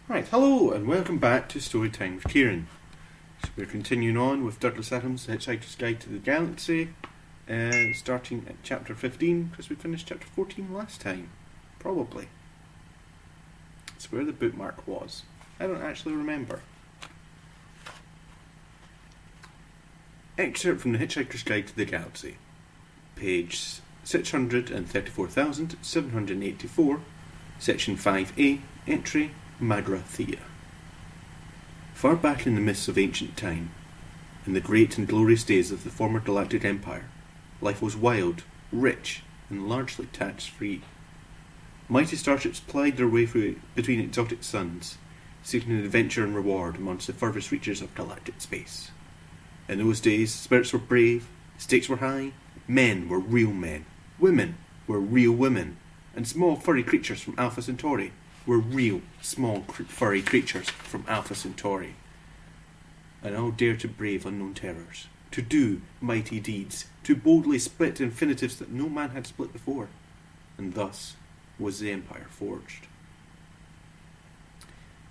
Right, hello and welcome back to Storytime with Keiran. So we're continuing on with Douglas Adams' Hitchhiker's Guide to the Galaxy, starting at chapter 15, because we finished chapter 14 last time. Probably. It's where the bookmark was. I don't actually remember. Excerpt from the Hitchhiker's Guide to the Galaxy. Page 634,784, section 5a, entry Magrathea. Far back in the mists of ancient time, in the great and glorious days of the former Galactic Empire, life was wild, rich, and largely tax-free. Mighty starships plied their way between exotic suns, seeking adventure and reward amongst the furthest reaches of galactic space. In those days, spirits were brave, stakes were high, men were real men, women were real women, and small furry creatures from Alpha Centauri were real, small, furry creatures from Alpha Centauri. And all dared to brave unknown terrors, to do mighty deeds, to boldly split infinitives that no man had split before. And thus was the Empire forged.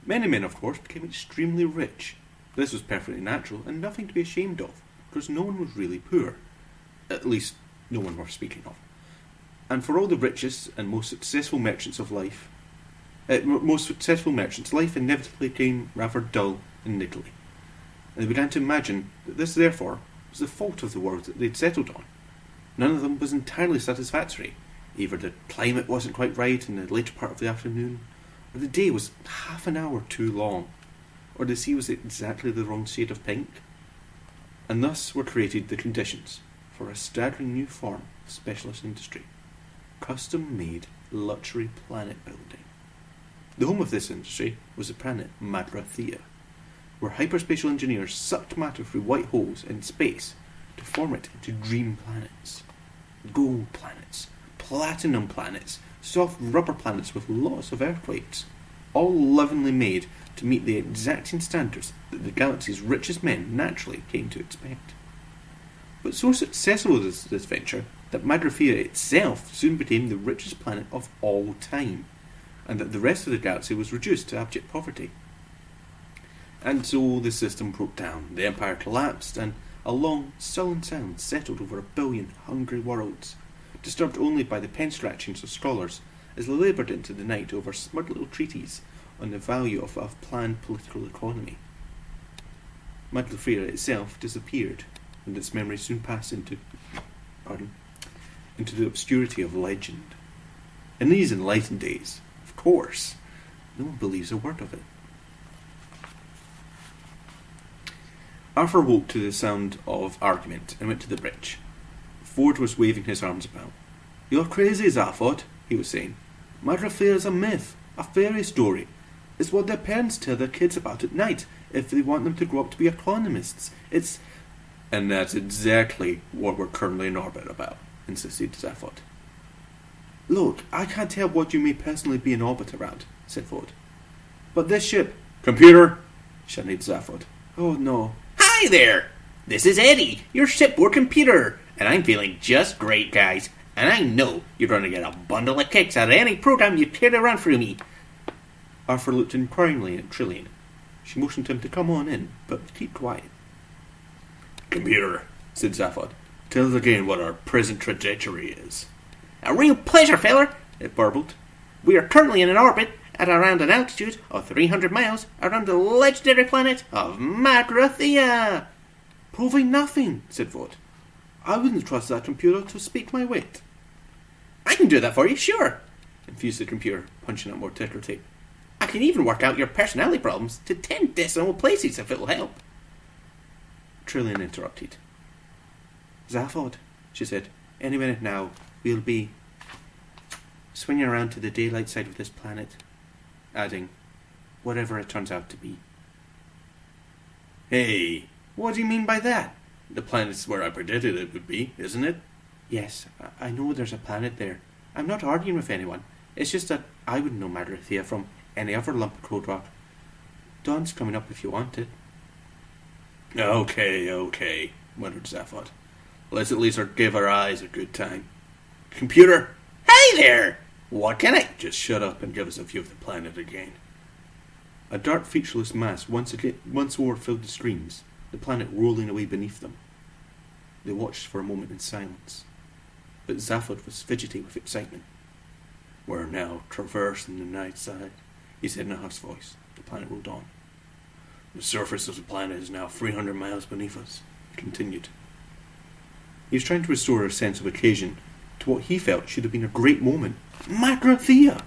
Many men, of course, became extremely rich. This was perfectly natural and nothing to be ashamed of, because no one was really poor. At least, no one worth speaking of. And for all the richest and most successful merchants, life inevitably became rather dull and niggly. And they began to imagine that this, therefore, was the fault of the world that they'd settled on. None of them was entirely satisfactory. Either the climate wasn't quite right in the later part of the afternoon, or the day was half an hour too long, or the sea was exactly the wrong shade of pink. And thus were created the conditions for a staggering new form of specialist industry: custom-made luxury planet building. The home of this industry was the planet Magrathea, where hyperspatial engineers sucked matter through white holes in space to form it into dream planets. Gold planets, platinum planets, soft rubber planets with lots of earthquakes, all lovingly made to meet the exacting standards that the galaxy's richest men naturally came to expect. But so successful was this venture that Magrathea itself soon became the richest planet of all time, and that the rest of the galaxy was reduced to abject poverty. And so the system broke down, the empire collapsed, and a long, sullen sound settled over 1 billion hungry worlds, disturbed only by the pen-scratchings of scholars as they laboured into the night over smug little treaties on the value of a planned political economy. Magrathea itself disappeared, and its memory soon passed into the obscurity of legend. In these enlightened days, of course, no one believes a word of it. Arthur woke to the sound of argument and went to the bridge. Ford was waving his arms about. "You're crazy, Zaphod," he was saying. "Magrathea is a myth, a fairy story. It's what their parents tell their kids about at night if they want them to grow up to be economists. It's..." "And that's exactly what we're currently in orbit about," insisted Zaphod. "Look, I can't tell what you may personally be in orbit around," said Ford. "But this ship..." "Computer!" shouted Zaphod. "Oh no." "Hi there! This is Eddie, your shipboard computer, and I'm feeling just great, guys. And I know you're going to get a bundle of kicks out of any program you care to run through me." Arthur looked inquiringly at Trillian. She motioned him to come on in, but keep quiet. "Computer," said Zaphod, "tell us again what our present trajectory is." "A real pleasure, feller," it burbled. "We are currently in an orbit at around an altitude of 300 miles around the legendary planet of Magrathea." "Proving nothing," said Ford. "I wouldn't trust that computer to speak my wit." "I can do that for you, sure," infused the computer, punching out more ticker tape. "I can even work out your personality problems to 10 decimal places if it'll help." Trillian interrupted. "Zaphod," she said, "any minute now we'll be swinging around to the daylight side of this planet," adding, "whatever it turns out to be." "Hey, what do you mean by that? The planet's where I predicted it would be, isn't it?" "Yes, I know there's a planet there. I'm not arguing with anyone. It's just that I wouldn't know Magrathea from any other lump of cold rock. Dawn's coming up if you want it." Okay, muttered Zaphod. "Let's at least give our eyes a good time. Computer!" "Hey there! What can I..." "Just shut up and give us a view of the planet again." A dark, featureless mass once more filled the screens, the planet rolling away beneath them. They watched for a moment in silence, but Zaphod was fidgety with excitement. "We're now traversing the night side," he said in a hushed voice. The planet rolled on. "The surface of the planet is now 300 miles beneath us," he continued. He was trying to restore a sense of occasion to what he felt should have been a great moment. Magrathea!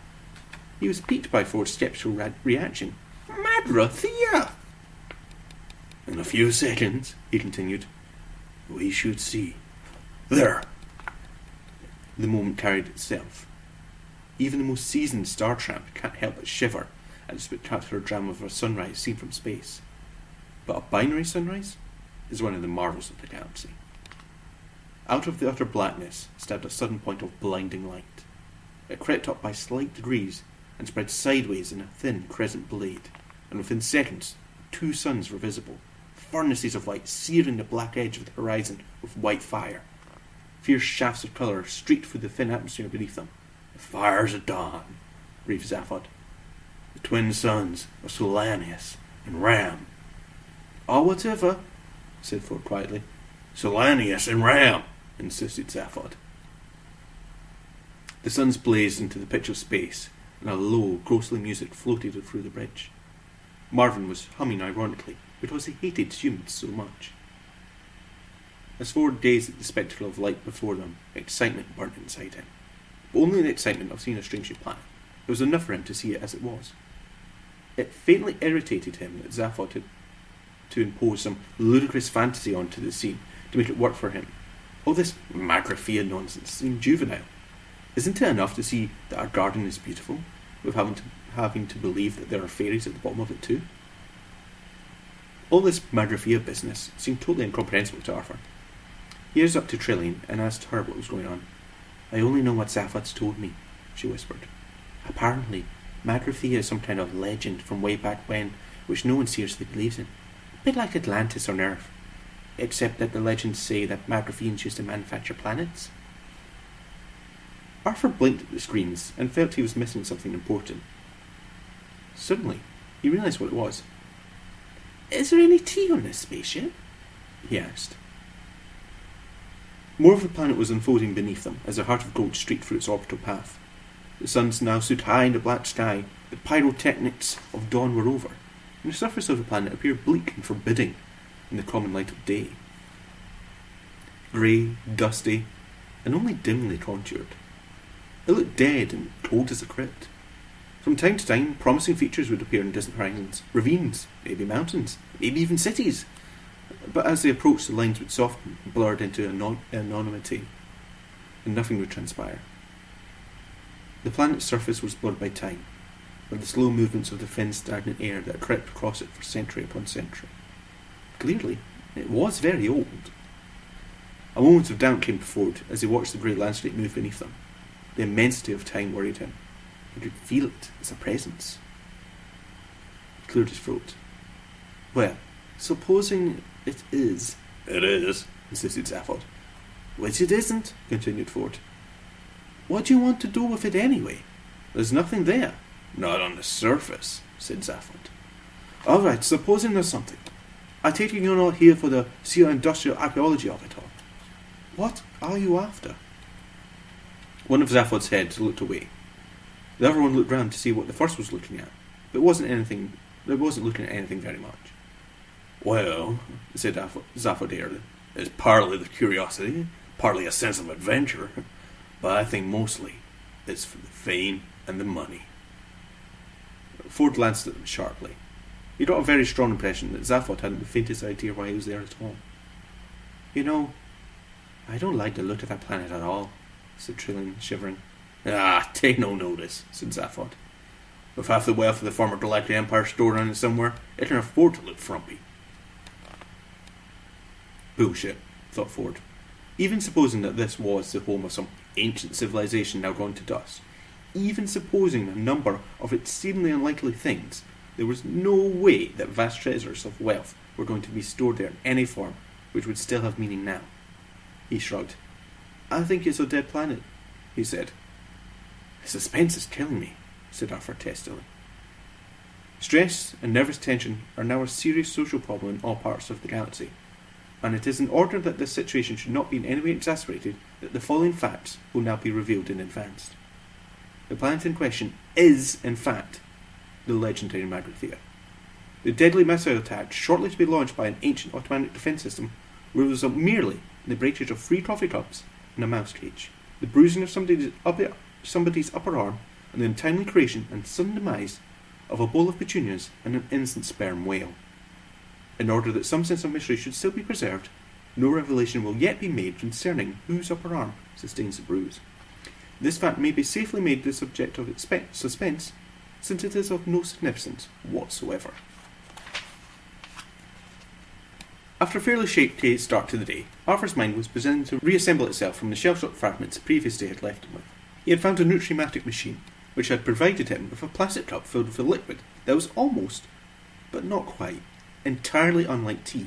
He was piqued by Ford's skeptical reaction. Magrathea! "In a few seconds," he continued, "we should see. There!" The moment carried itself. Even the most seasoned star tramp can't help but shiver at the spectacular drama of a sunrise seen from space. But a binary sunrise is one of the marvels of the galaxy. Out of the utter blackness stabbed a sudden point of blinding light. It crept up by slight degrees and spread sideways in a thin crescent blade, and within seconds 2 suns were visible, furnaces of light searing the black edge of the horizon with white fire. Fierce shafts of colour streaked through the thin atmosphere beneath them. "The fires of dawn," breathed Zaphod. "The twin suns of Solanius and Ram." "Or whatever," said Ford quietly. "Solanius and Ram," insisted Zaphod. The suns blazed into the pitch of space, and a low, ghostly music floated through the bridge. Marvin was humming ironically, because he hated humans so much. As Ford gazed at the spectacle of light before them, excitement burnt inside him. But only the excitement of seeing a strange planet. It was enough for him to see it as it was. It faintly irritated him that Zaphod had to impose some ludicrous fantasy onto the scene to make it work for him. All this Magrathea nonsense seemed juvenile. Isn't it enough to see that our garden is beautiful, with having to believe that there are fairies at the bottom of it too? All this Magrathea business seemed totally incomprehensible to Arthur. He ears up to Trillian and asked her what was going on. "I only know what Zaphod's told me," she whispered. "Apparently, Magrathea is some kind of legend from way back when, which no one seriously believes in. A bit like Atlantis on Earth, except that the legends say that Magratheans used to manufacture planets." Arthur blinked at the screens and felt he was missing something important. Suddenly, he realised what it was. "Is there any tea on this spaceship?" he asked. More of the planet was unfolding beneath them as a heart of gold streaked through its orbital path. The suns now stood high in the black sky, the pyrotechnics of dawn were over, and the surface of the planet appeared bleak and forbidding in the common light of day. Grey, dusty, and only dimly contoured. It looked dead and cold as a crypt. From time to time, promising features would appear in distant horizons, ravines, maybe mountains, maybe even cities. But as they approached, the lines would soften and blurred into anonymity, and nothing would transpire. The planet's surface was blurred by time, by the slow movements of the thin, stagnant air that crept across it for century upon century. Clearly, it was very old. A moment of doubt came to Ford as he watched the grey landscape move beneath them. The immensity of time worried him. He could feel it as a presence. He cleared his throat. "Well, supposing it is." "It is," insisted Zaphod. "Which it isn't," continued Ford. "What do you want to do with it anyway? There's nothing there." "Not on the surface," said Zaphod. "All right, supposing there's something. I take it you're not here for the sheer industrial archaeology of it all. What are you after?" One of Zaphod's heads looked away. The other one looked round to see what the first was looking at, but it wasn't looking at anything very much. "Well," said Zaphod airily, "it's partly the curiosity, partly a sense of adventure, but I think mostly it's for the fame and the money." Ford glanced at them sharply. He got a very strong impression that Zaphod hadn't the faintest idea why he was there at all. "You know, I don't like the look of that planet at all," said Trillian, shivering. "Ah, take no notice," said Zaphod. "With half the wealth of the former Galactic Empire stored on it somewhere, it can afford to look frumpy." Bullshit, thought Ford. Even supposing that this was the home of some ancient civilization now gone to dust, even supposing a number of its seemingly unlikely things, there was no way that vast treasures of wealth were going to be stored there in any form which would still have meaning now. He shrugged. "I think it's a dead planet," he said. "The suspense is killing me," said Arthur testily. Stress and nervous tension are now a serious social problem in all parts of the galaxy, and it is in order that this situation should not be in any way exacerbated that the following facts will now be revealed in advance. The planet in question is, in fact, the legendary Magrathea. The deadly missile attack, shortly to be launched by an ancient Ottomanic defence system, will result merely in the breakage of 3 coffee cups and a mouse cage, the bruising of somebody's upper arm, and the untimely creation and sudden demise of a bowl of petunias and an innocent sperm whale. In order that some sense of mystery should still be preserved, no revelation will yet be made concerning whose upper arm sustains the bruise. This fact may be safely made the subject of suspense, since it is of no significance whatsoever. After a fairly shaky start to the day, Arthur's mind was beginning to reassemble itself from the shell-shocked fragments the previous day had left him with. He had found a nutrimatic machine, which had provided him with a plastic cup filled with a liquid that was almost, but not quite, entirely unlike tea.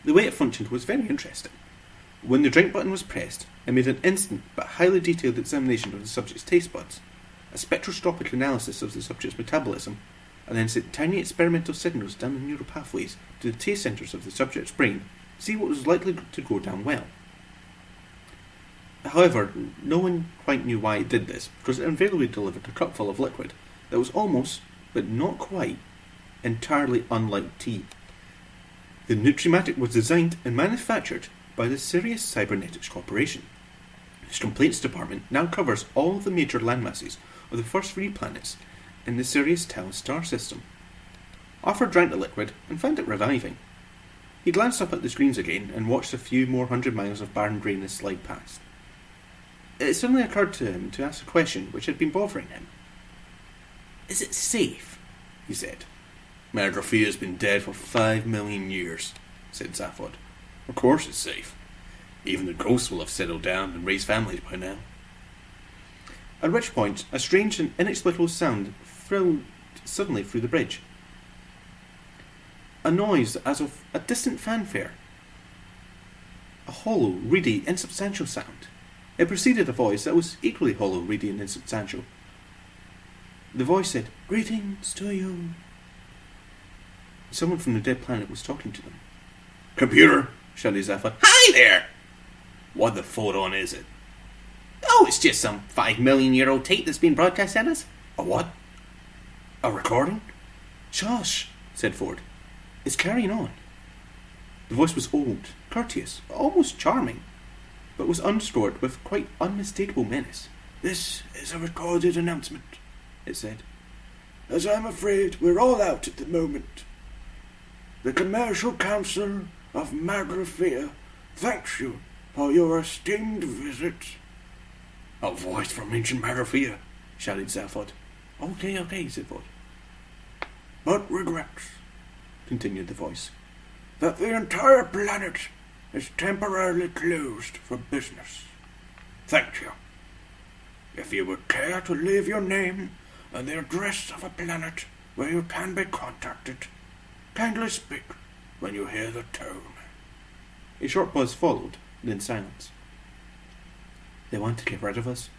The way it functioned was very interesting. When the drink button was pressed, it made an instant but highly detailed examination of the subject's taste buds, a spectroscopic analysis of the subject's metabolism, and then sent tiny experimental signals down the neural pathways to the taste centres of the subject's brain to see what was likely to go down well. However, no one quite knew why it did this, because it invariably delivered a cupful of liquid that was almost, but not quite, entirely unlike tea. The Nutrimatic was designed and manufactured by the Sirius Cybernetics Corporation, whose complaints department now covers all of the major landmasses of the first 3 planets in the Sirius Tau star system. Arthur drank the liquid and found it reviving. He glanced up at the screens again and watched a few more 100 miles of barren greyness slide past. It suddenly occurred to him to ask a question which had been bothering him. "Is it safe?" he said. "Magrathea has been dead for 5 million years, said Zaphod. "Of course it's safe. Even the ghosts will have settled down and raised families by now." At which point, a strange and inexplicable sound thrilled suddenly through the bridge. A noise as of a distant fanfare. A hollow, reedy, insubstantial sound. It preceded a voice that was equally hollow, reedy, and insubstantial. The voice said, "Greetings to you." Someone from the dead planet was talking to them. "Computer!" shouted Zaphod. "Hi there! What the photon is it?" "Oh, it's just some 5 million-year-old tape that's been broadcast at us." "A what? A recording?" "Shush," said Ford. "It's carrying on." The voice was old, courteous, almost charming, but was underscored with quite unmistakable menace. "This is a recorded announcement," it said, "as I'm afraid we're all out at the moment. The Commercial Council of Magrathea thanks you for your esteemed visit." "A voice from ancient Magrathea," shouted Zaphod. Okay, said Ford. "But regrets," continued the voice, "that the entire planet is temporarily closed for business. Thank you. If you would care to leave your name and the address of a planet where you can be contacted, kindly speak when you hear the tone." A short pause followed, then silence. "They want to get rid of us,"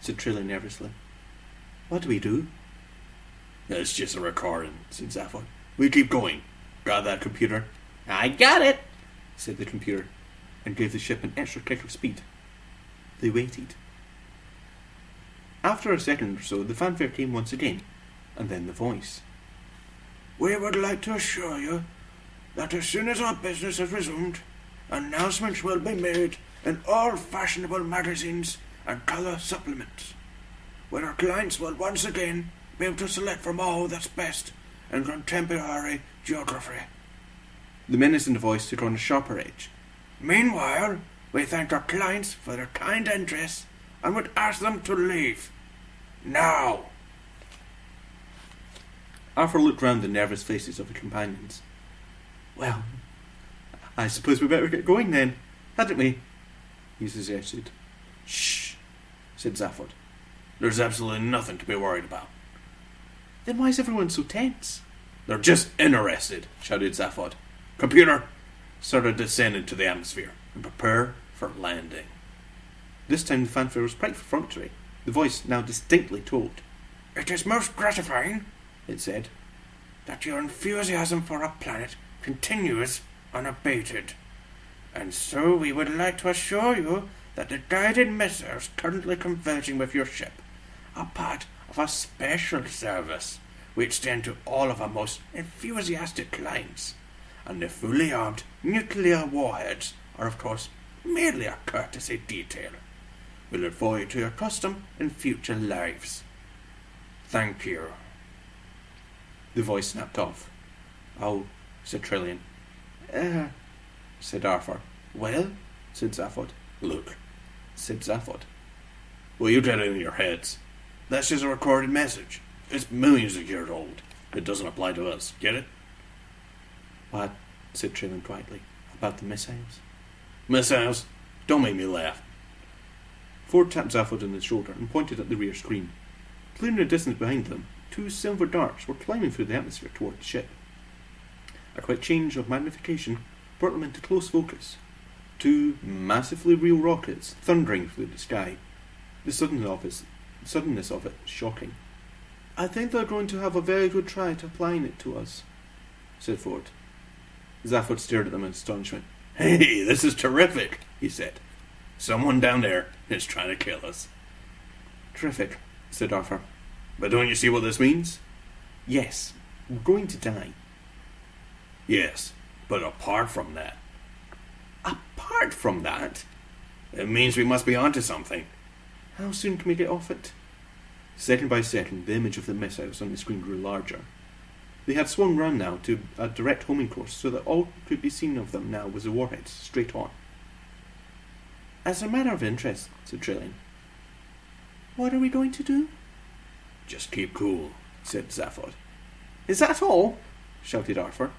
said Trilly nervously. "What do we do?" "It's just a recording," said Zaphod. "We keep going. Got that, computer?" "I got it," said the computer, and gave the ship an extra kick of speed. They waited. After a second or so, the fanfare came once again, and then the voice. "We would like to assure you that as soon as our business has resumed, announcements will be made in all fashionable magazines and colour supplements, where our clients will once again be able to select from all that's best in contemporary geography." The menace in the voice took on a sharper edge. "Meanwhile, we thank our clients for their kind interest and would ask them to leave. Now." Arthur looked round the nervous faces of the companions. "Well, I suppose we better get going then, hadn't we?" he suggested. "Shh," said Zaphod. "There's absolutely nothing to be worried about." "Then why is everyone so tense?" "They're just interested," shouted Zaphod. "Computer, start a descent into the atmosphere and prepare for landing." This time the fanfare was quite perfunctory. The voice now distinctly told, "It is most gratifying it said, "that your enthusiasm for our planet continues unabated. And so we would like to assure you that the guided missiles currently converging with your ship are part of a special service we extend to all of our most enthusiastic clients, and the fully armed nuclear warheads are, of course, merely a courtesy detail. We look forward to your custom in future lives. Thank you." The voice snapped off. "Oh," said Trillian. Said Arthur. "Well?" said Zaphod. "Look," said Zaphod. "will you get it in your heads? This is a recorded message. It's millions of years old. It doesn't apply to us. Get it?" "What?" said Trillian quietly. "About the missiles?" "Missiles? Don't make me laugh." Ford tapped Zaphod on the shoulder and pointed at the rear screen. Clear in the distance behind them, 2 silver darts were climbing through the atmosphere toward the ship. A quick change of magnification brought them into close focus. 2 massively real rockets thundering through the sky. The suddenness of it was shocking. "I think they're going to have a very good try at applying it to us," said Ford. Zaphod stared at them in astonishment. "Hey, this is terrific," he said. "Someone down there is trying to kill us." "Terrific," said Arthur. "But don't you see what this means?" "Yes, we're going to die." "Yes, but apart from that." "Apart from that?" "It means we must be onto something." "How soon can we get off it?" Second by second, the image of the missiles on the screen grew larger. They had swung round now to a direct homing course, so that all could be seen of them now was the warheads, straight on. "As a matter of interest," said Trillian, "what are we going to do?" "Just keep cool," said Zaphod. "Is that all?" shouted Arthur.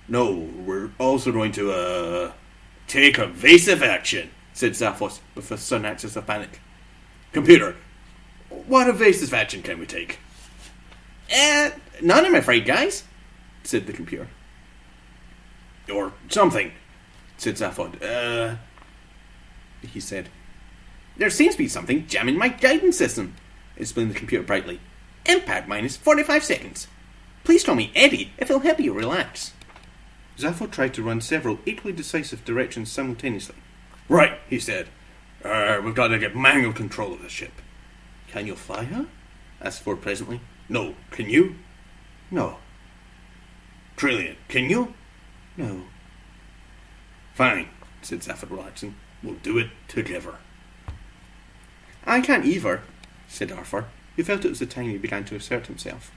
"No, we're also going to, take evasive action," said Zaphod with a sudden access of panic. "Computer, what evasive action can we take?" None, I'm afraid, guys," said the computer. "Or something," said Zaphod. He said. "There seems to be something jamming my guidance system," explained the computer brightly. "Impact minus 45 seconds. Please call me Eddie if it'll help you relax." Zaphod tried to run several equally decisive directions simultaneously. "Right," he said. "We've got to get manual control of the ship." "Can you fly her?" asked Ford presently. "No. Can you?" "No." "Trillian, can you?" "No." "Fine," said Zaphod, relaxing. "We'll do it together." "I can't either," said Arthur, who felt it was the time he began to assert himself.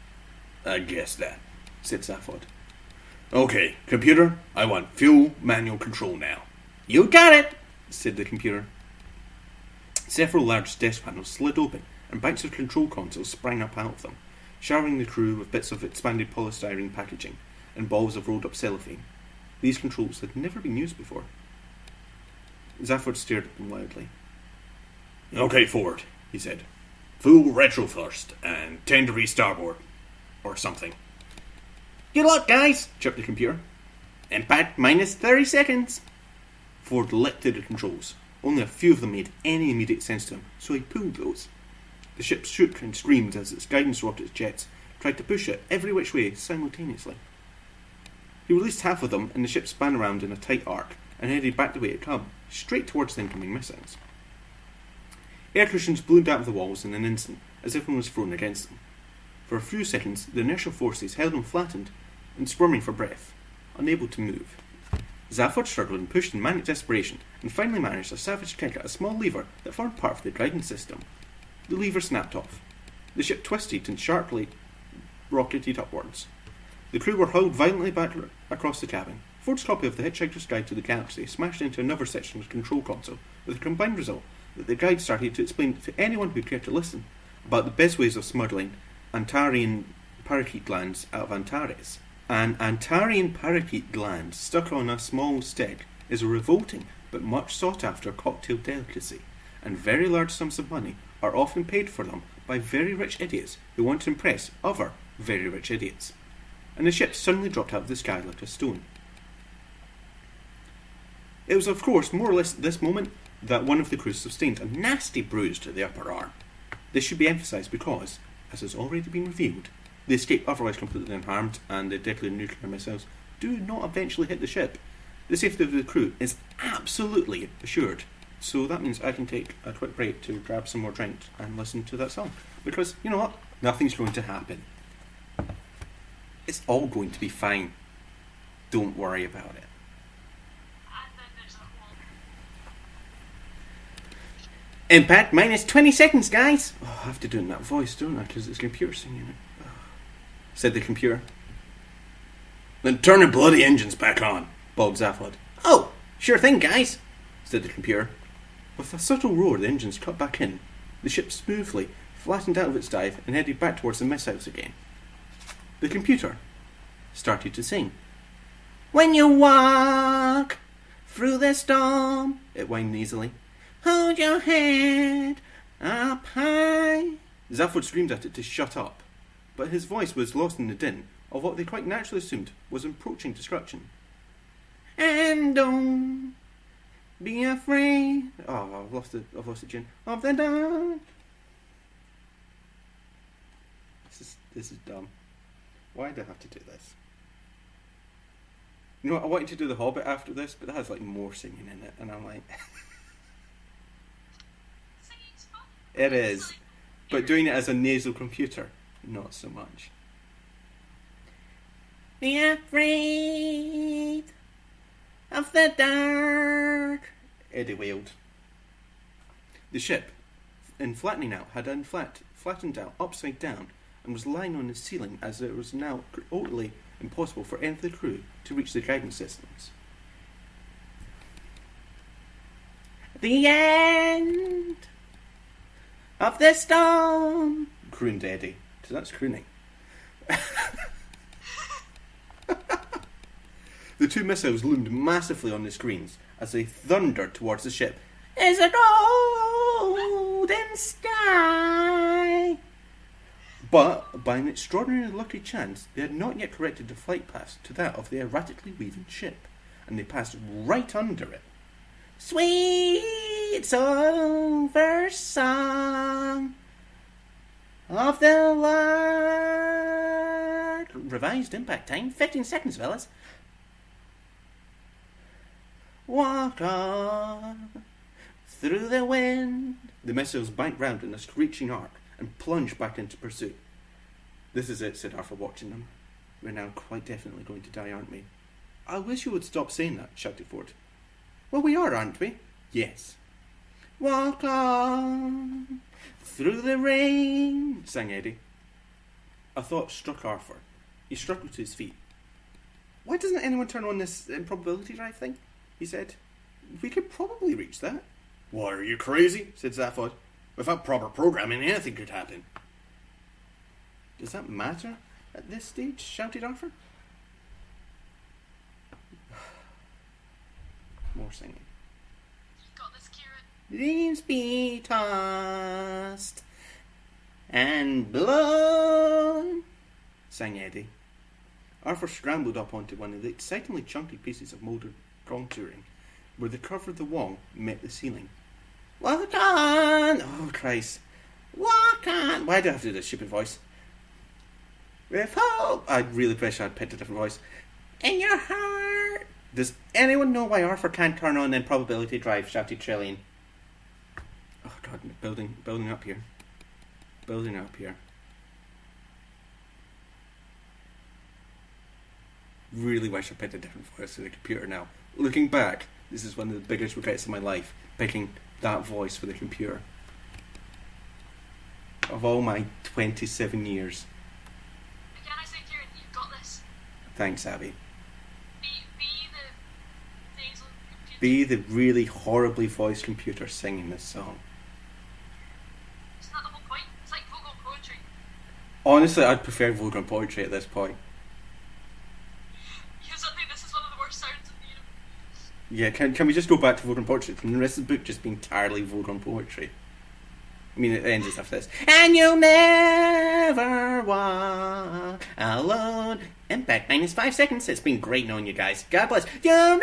"I guessed that," said Zaphod. "Okay, computer, I want full manual control now." "You got it," said the computer. Several large desk panels slid open, and banks of control consoles sprang up out of them, showering the crew with bits of expanded polystyrene packaging and balls of rolled up cellophane. These controls had never been used before. Zaphod stared at them loudly. "Okay, Ford," he said. "Full retro first, and 10 degrees starboard. Or something." "Good luck, guys," chirped the computer. "Impact minus 30 seconds. Ford leapt to the controls. Only a few of them made any immediate sense to him, so he pulled those. The ship shook and screamed as its guidance rocket's jets tried to push it every which way simultaneously. He released half of them, and the ship span around in a tight arc and headed back the way it came, straight towards the incoming missiles. Air cushions ballooned out of the walls in an instant, as if one was thrown against them. For a few seconds, the inertial forces held him flattened and squirming for breath, unable to move. Zaphod struggled and pushed in manic desperation, and finally managed a savage kick at a small lever that formed part of the guidance system. The lever snapped off. The ship twisted and sharply rocketed upwards. The crew were hurled violently back across the cabin. Ford's copy of the Hitchhiker's Guide to the Galaxy smashed into another section of the control console, with the combined result that the guide started to explain to anyone who cared to listen about the best ways of smuggling Antarian parakeet glands out of Antares. An Antarian parakeet gland stuck on a small stick is a revolting but much sought after cocktail delicacy, and very large sums of money are often paid for them by very rich idiots who want to impress other very rich idiots. And the ship suddenly dropped out of the sky like a stone. It was, of course, more or less at this moment that one of the crew sustained a nasty bruise to the upper arm. This should be emphasised because, as has already been revealed, They escape otherwise completely unharmed, and the deadly nuclear missiles do not eventually hit the ship. The safety of the crew is absolutely assured. So that means I can take a quick break to grab some more drinks and listen to that song. Because, you know what? Nothing's going to happen. It's all going to be fine. Don't worry about it. And then there's a whole... Impact minus 20 seconds, guys! Oh, I have to do it in that voice, don't I? Because it's the computer singing it. Oh. Said the computer. Then turn the bloody engines back on, Bob Zaphod. Oh, sure thing, guys, said the computer. With a subtle roar, the engines cut back in. The ship smoothly flattened out of its dive and headed back towards the missiles again. The computer started to sing. When you walk through the storm, it whined nasally, hold your head up high. Zaphod screamed at it to shut up, but his voice was lost in the din of what they quite naturally assumed was approaching destruction. And don't be afraid. Oh, I've lost the tune. Of the dark. This is dumb. Why do I have to do this? You know what, I wanted to do The Hobbit after this, but that has like more singing in it, and I'm like... Singing's fun. It is. But doing it as a nasal computer, not so much. Be afraid of the dark, Eddie wailed. The ship, in flattening out, had flattened out upside down and was lying on the ceiling, as it was now utterly impossible for any of the crew to reach the guidance systems. The end of the storm, crooned Eddie. So that's crooning. The two missiles loomed massively on the screens as they thundered towards the ship. Is a golden sky. But, by an extraordinarily lucky chance, they had not yet corrected the flight path to that of the erratically weaving ship, and they passed right under it. Sweet silver song of the lark. Revised impact time, 15 seconds, fellas. Walk on through the wind. The missiles banked round in a screeching arc and plunged back into pursuit. This is it, said Arthur, watching them. We're now quite definitely going to die, aren't we? I wish you would stop saying that, shouted Ford. Well, we are, aren't we? Yes. Walk on through the rain, sang Eddie. A thought struck Arthur. He struggled to his feet. Why doesn't anyone turn on this improbability drive thing? He said. We could probably reach that. What, are you crazy? Said Zaphod. Without proper programming, anything could happen. Does that matter at this stage? Shouted Arthur. More singing. You got this, Keiran. Leaves be tossed and blown, sang Eddie. Arthur scrambled up onto one of the excitingly chunky pieces of moulded contouring, where the curve of the wall met the ceiling. Walk on! Oh, Christ. Walk on! Why do I have to do this stupid voice? With hope! I really wish I'd picked a different voice. In your heart! Does anyone know why Arthur can't turn on improbability drive? Shouted Trillian. Oh, God, building up here. Building up here. Really wish I picked a different voice for the computer now. Looking back, this is one of the biggest regrets of my life, picking that voice for the computer. Of all my 27 years. Again, I say, Keiran, you've got this. Thanks, Abby. Be the nasal computer. Be the really horribly voiced computer singing this song. Isn't that the whole point? It's like vocal poetry. Honestly, I'd prefer vocal poetry at this point. You suddenly, this is one of the worst sounds in the universe. Yeah, can we just go back to vocal poetry? Can the rest of the book just be entirely vocal poetry? I mean, it ends after this. And you'll never walk alone. Impact minus 5 seconds. It's been great knowing you guys. God bless. You'll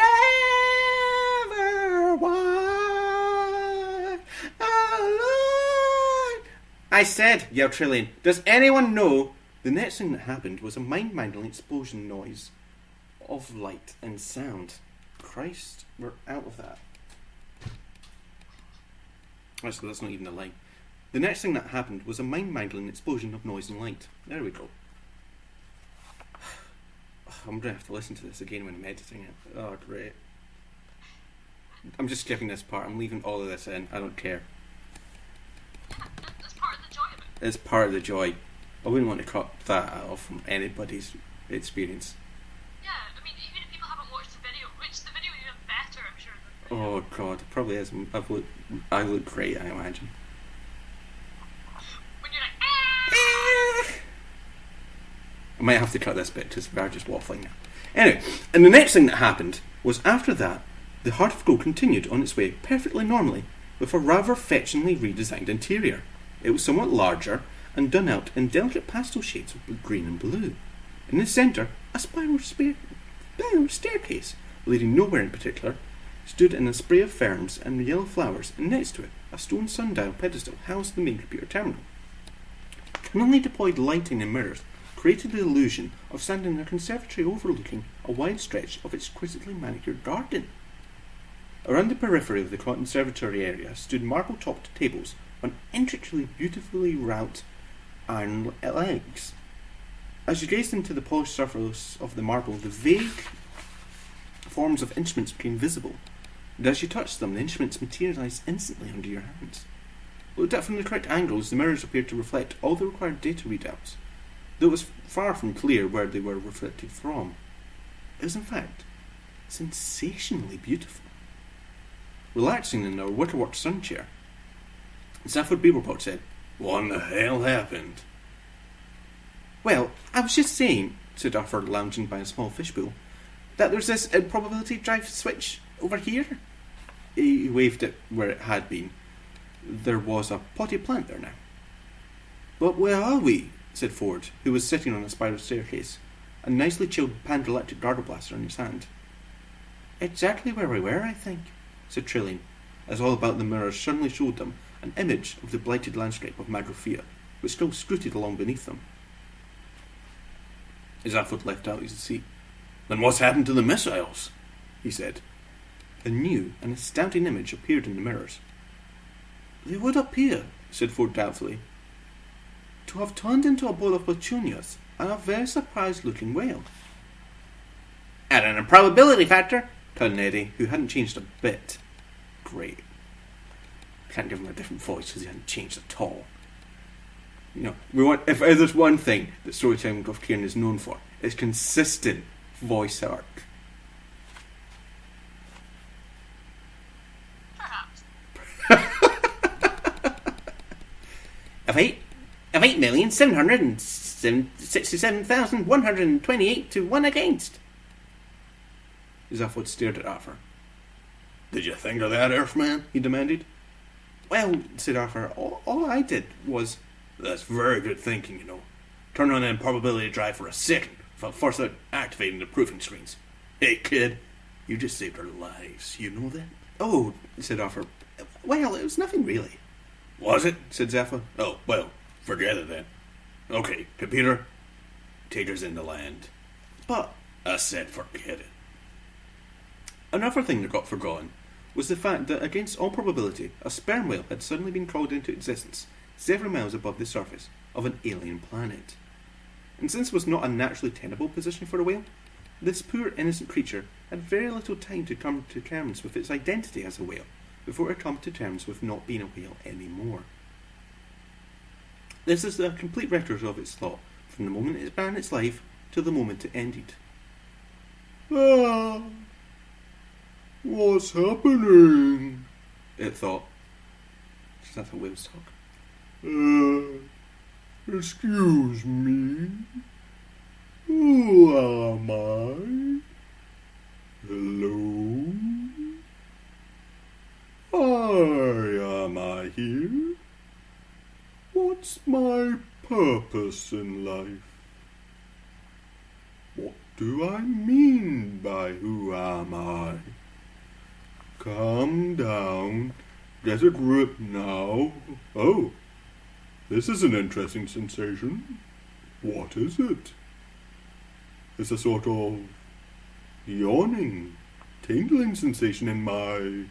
never walk alone. I said, yelled Trillian, does anyone know The next thing that happened was a mind-boggling explosion noise of light and sound. Christ, we're out of that. Actually, that's not even a line. The next thing that happened was a mind-boggling explosion of noise and light. There we go. I'm going to have to listen to this again when I'm editing it. Oh, great. I'm just skipping this part. I'm leaving all of this in. I don't care. That's part of the joy of it. It's part of the joy. I wouldn't want to cut that out from anybody's experience. Yeah, I mean, even if people haven't watched the video, which the video is even better, I'm sure. Oh god, it probably is. I look great, I imagine. When you're like, I might have to cut this bit because we are just waffling now. Anyway, and the next thing that happened was after that, the Heart of Gold continued on its way perfectly normally with a rather fetchingly redesigned interior. It was somewhat larger and done out in delicate pastel shades of green and blue. In the centre, a spiral staircase, leading nowhere in particular, stood in a spray of ferns and yellow flowers, and next to it, a stone sundial pedestal housed the main computer terminal. Cunningly deployed lighting and mirrors created the illusion of standing in a conservatory overlooking a wide stretch of exquisitely manicured garden. Around the periphery of the conservatory area stood marble-topped tables on intricately beautifully wrought iron legs. As you gazed into the polished surface of the marble, the vague forms of instruments became visible, and as you touched them, the instruments materialised instantly under your hands. Looked at from the correct angles, the mirrors appeared to reflect all the required data readouts, though it was far from clear where they were reflected from. It was, in fact, sensationally beautiful. Relaxing in their wickerwork sun chair, Zaphod Beaverbot said, "What in the hell happened?" "Well, I was just saying," said Arthur, lounging by a small fishbowl, "that there's this probability drive switch over here." He waved it where it had been. There was a potted plant there now. "But where are we?" said Ford, who was sitting on a spiral staircase, a nicely chilled pan-electric gargle blaster in his hand. "Exactly where we were, I think," said Trillian, as all about the mirrors suddenly showed them an image of the blighted landscape of Magrofia, which still scooted along beneath them. Zaphod left out his seat. "Then what's happened to the missiles?" he said. A new and astounding image appeared in the mirrors. "They would appear," said Ford doubtfully, "to have turned into a bowl of petunias and a very surprised-looking whale." "Add in a probability factor," cut in Eddie, who hadn't changed a bit. Great. Can't give him a different voice because he hadn't changed at all. You know, if there's one thing that storytelling of Keiran is known for, it's consistent voice arc. Perhaps. Of 8,767,128 to 1 against. Zaphod stared at Arthur. "Did you think of that, Earthman?" he demanded. "Well," said Arthur, all I did was..." "That's very good thinking, you know. Turn on the probability drive for a second, without first activating the proofing screens. Hey, kid, you just saved our lives. You know that?" "Oh," said Arthur. "Well, it was nothing really." "Was it?" said Zephyr. "Oh, well, forget it then. Okay, computer, take us into land." "But..." "I said forget it." Another thing that got forgotten was the fact that, against all probability, a sperm whale had suddenly been called into existence several miles above the surface of an alien planet. And since it was not a naturally tenable position for a whale, this poor innocent creature had very little time to come to terms with its identity as a whale before it come to terms with not being a whale anymore. This is a complete record of its thought from the moment it began its life to the moment it ended. "Ah, what's happening?" it thought. Is that how whales talk? Excuse me. Who am I? Hello? Why am I here? What's my purpose in life? What do I mean by who am I? Calm down. Get a grip now. Oh, this is an interesting sensation. What is it? It's a sort of yawning, tingling sensation in my,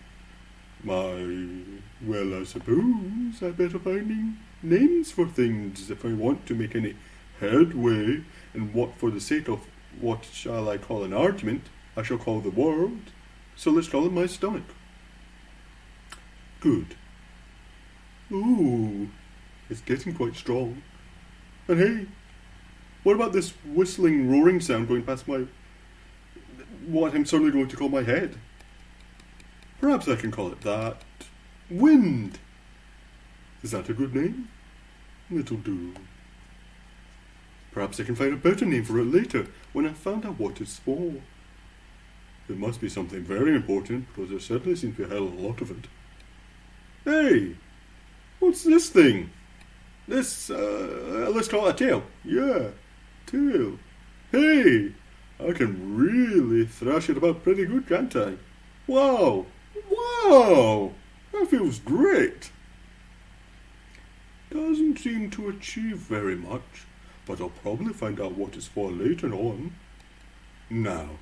well, I suppose I better finding names for things if I want to make any headway in what, for the sake of what shall I call an argument, I shall call the world. So let's call it my stomach. Good. Ooh, it's getting quite strong. And hey, what about this whistling, roaring sound going past what I'm certainly going to call my head? Perhaps I can call it that. Wind. Is that a good name? It'll do. Perhaps I can find a better name for it later, when I've found out what it's for. It must be something very important, because there certainly seems to be a hell of a lot of it. Hey! What's this thing? This, let's call it a tail. Yeah, tail. Hey! I can really thrash it about pretty good, can't I? Wow! Wow! That feels great! Doesn't seem to achieve very much, but I'll probably find out what it's for later on. Now,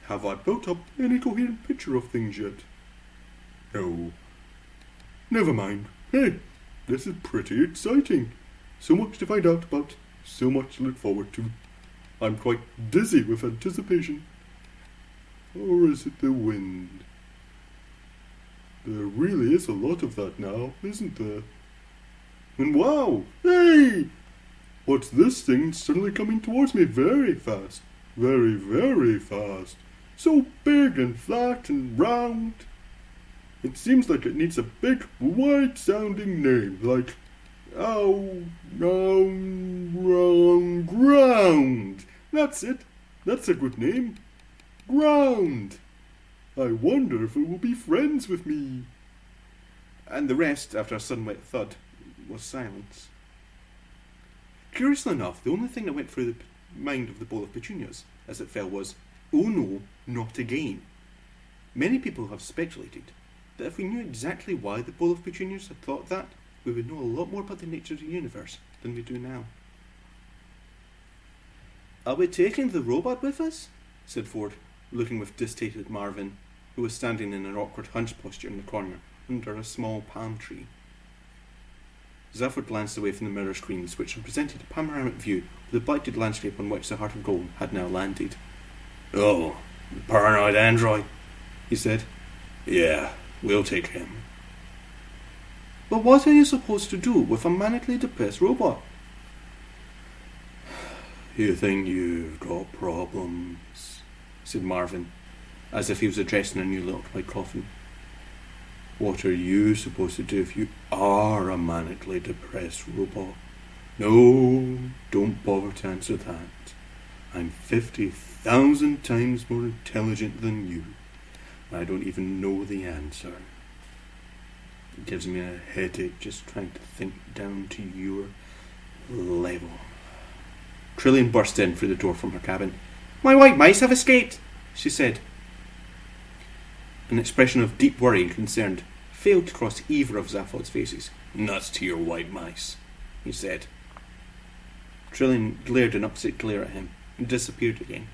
have I built up any coherent picture of things yet? No. Never mind. Hey, this is pretty exciting. So much to find out about, so much to look forward to. I'm quite dizzy with anticipation. Or is it the wind? There really is a lot of that now, isn't there? And wow! Hey! What's this thing suddenly coming towards me very fast? Very, very fast. So big and flat and round. It seems like it needs a big, wide-sounding name, like ground. That's it. That's a good name. Ground. I wonder if it will be friends with me. And the rest, after a sudden wet thud, was silence. Curiously enough, the only thing that went through the mind of the bowl of petunias, as it fell, was, "Oh no, not again." Many people have speculated that if we knew exactly why the bowl of petunias had thought that, we would know a lot more about the nature of the universe than we do now. "Are we taking the robot with us?" said Ford, looking with distaste at Marvin, who was standing in an awkward hunch posture in the corner, under a small palm tree. Zafford glanced away from the mirror screens, which presented a panoramic view of the blighted landscape on which the Heart of Gold had now landed. "Oh, the paranoid android," he said. "Yeah, we'll take him." "But what are you supposed to do with a manically depressed robot?" "You think you've got problems," said Marvin, as if he was addressing a newly occupied coffin. "What are you supposed to do if you are a manically depressed robot? No, don't bother to answer that. I'm 50,000 times more intelligent than you. I don't even know the answer. It gives me a headache just trying to think down to your level." Trillian burst in through the door from her cabin. "My white mice have escaped," she said. An expression of deep worry and concern failed to cross either of Zaphod's faces. "Nuts to your white mice," he said. Trillian glared an upset glare at him and disappeared again.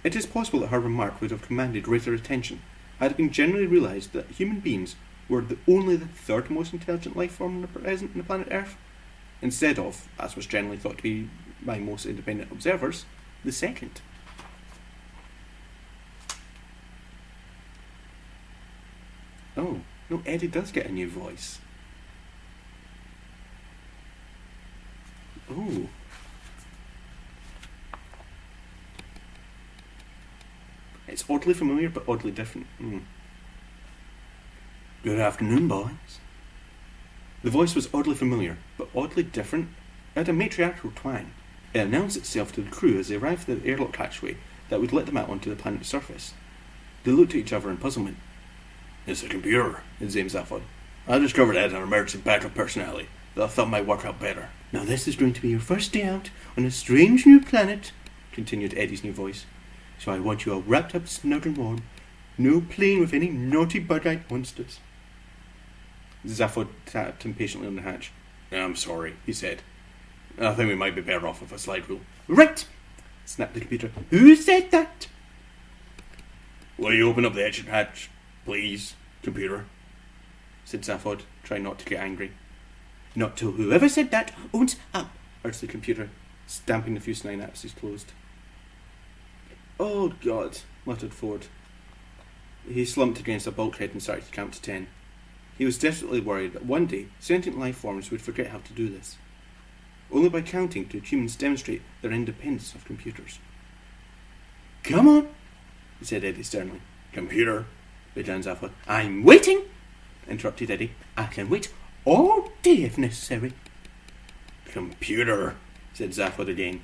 It is possible that her remark would have commanded greater attention had it been generally realised that human beings were only the third most intelligent life form present on the planet Earth, instead of, as was generally thought to be by most independent observers, the second. Oh, no, Eddie does get a new voice. Oh. It's oddly familiar, but oddly different. "Good afternoon, boys." The voice was oddly familiar, but oddly different. It had a matriarchal twang. It announced itself to the crew as they arrived at the airlock hatchway that would let them out onto the planet's surface. They looked at each other in puzzlement. "It's a computer," said James Zaphod. "I discovered it had an emergency backup personality that I thought might work out better." "Now this is going to be your first day out on a strange new planet," continued Eddie's new voice. "So I want you all wrapped up snug and warm. No playing with any naughty bug-eyed monsters." Zaphod tapped impatiently on the hatch. "I'm sorry," he said. I think we might be better off with a slide rule. Right, snapped the computer. Who said that? Will you open up the exit hatch, please, computer? Said Zaphod, trying not to get angry. Not till whoever said that owns up, urged the computer, stamping the few synapses closed. Oh, God, muttered Ford. He slumped against a bulkhead and started to count to 10. He was desperately worried that one day sentient life forms would forget how to do this. Only by counting did humans demonstrate their independence of computers. Come on, said Eddie sternly. Computer, began Zaphod. I'm waiting, interrupted Eddie. I can wait all day if necessary. Computer, said Zaphod again,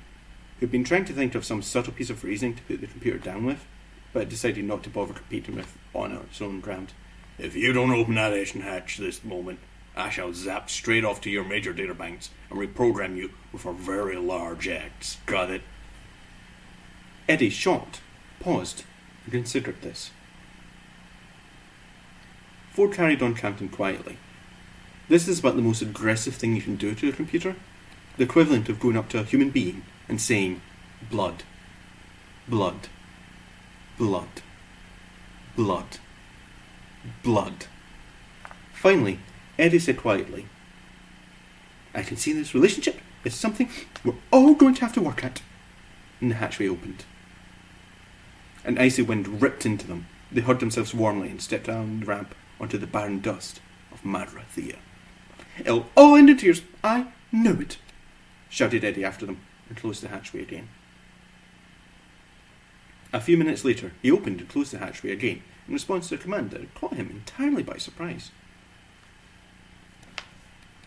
who'd been trying to think of some subtle piece of reasoning to put the computer down with, but had decided not to bother competing with on its own ground. If you don't open that exit hatch this moment, I shall zap straight off to your major data banks and reprogram you with a very large X. Got it? Eddie shot, paused, and considered this. Ford carried on counting quietly. This is about the most aggressive thing you can do to a computer. The equivalent of going up to a human being and saying, blood, blood, blood, blood, blood. Finally, Eddie said quietly, I can see this relationship is something we're all going to have to work at. And the hatchway opened. An icy wind ripped into them. They hugged themselves warmly and stepped down the ramp onto the barren dust of Madra Thea. It'll all end in tears. I know it, shouted Eddie after them and closed the hatchway again. A few minutes later, he opened and closed the hatchway again in response to a command that had caught him entirely by surprise.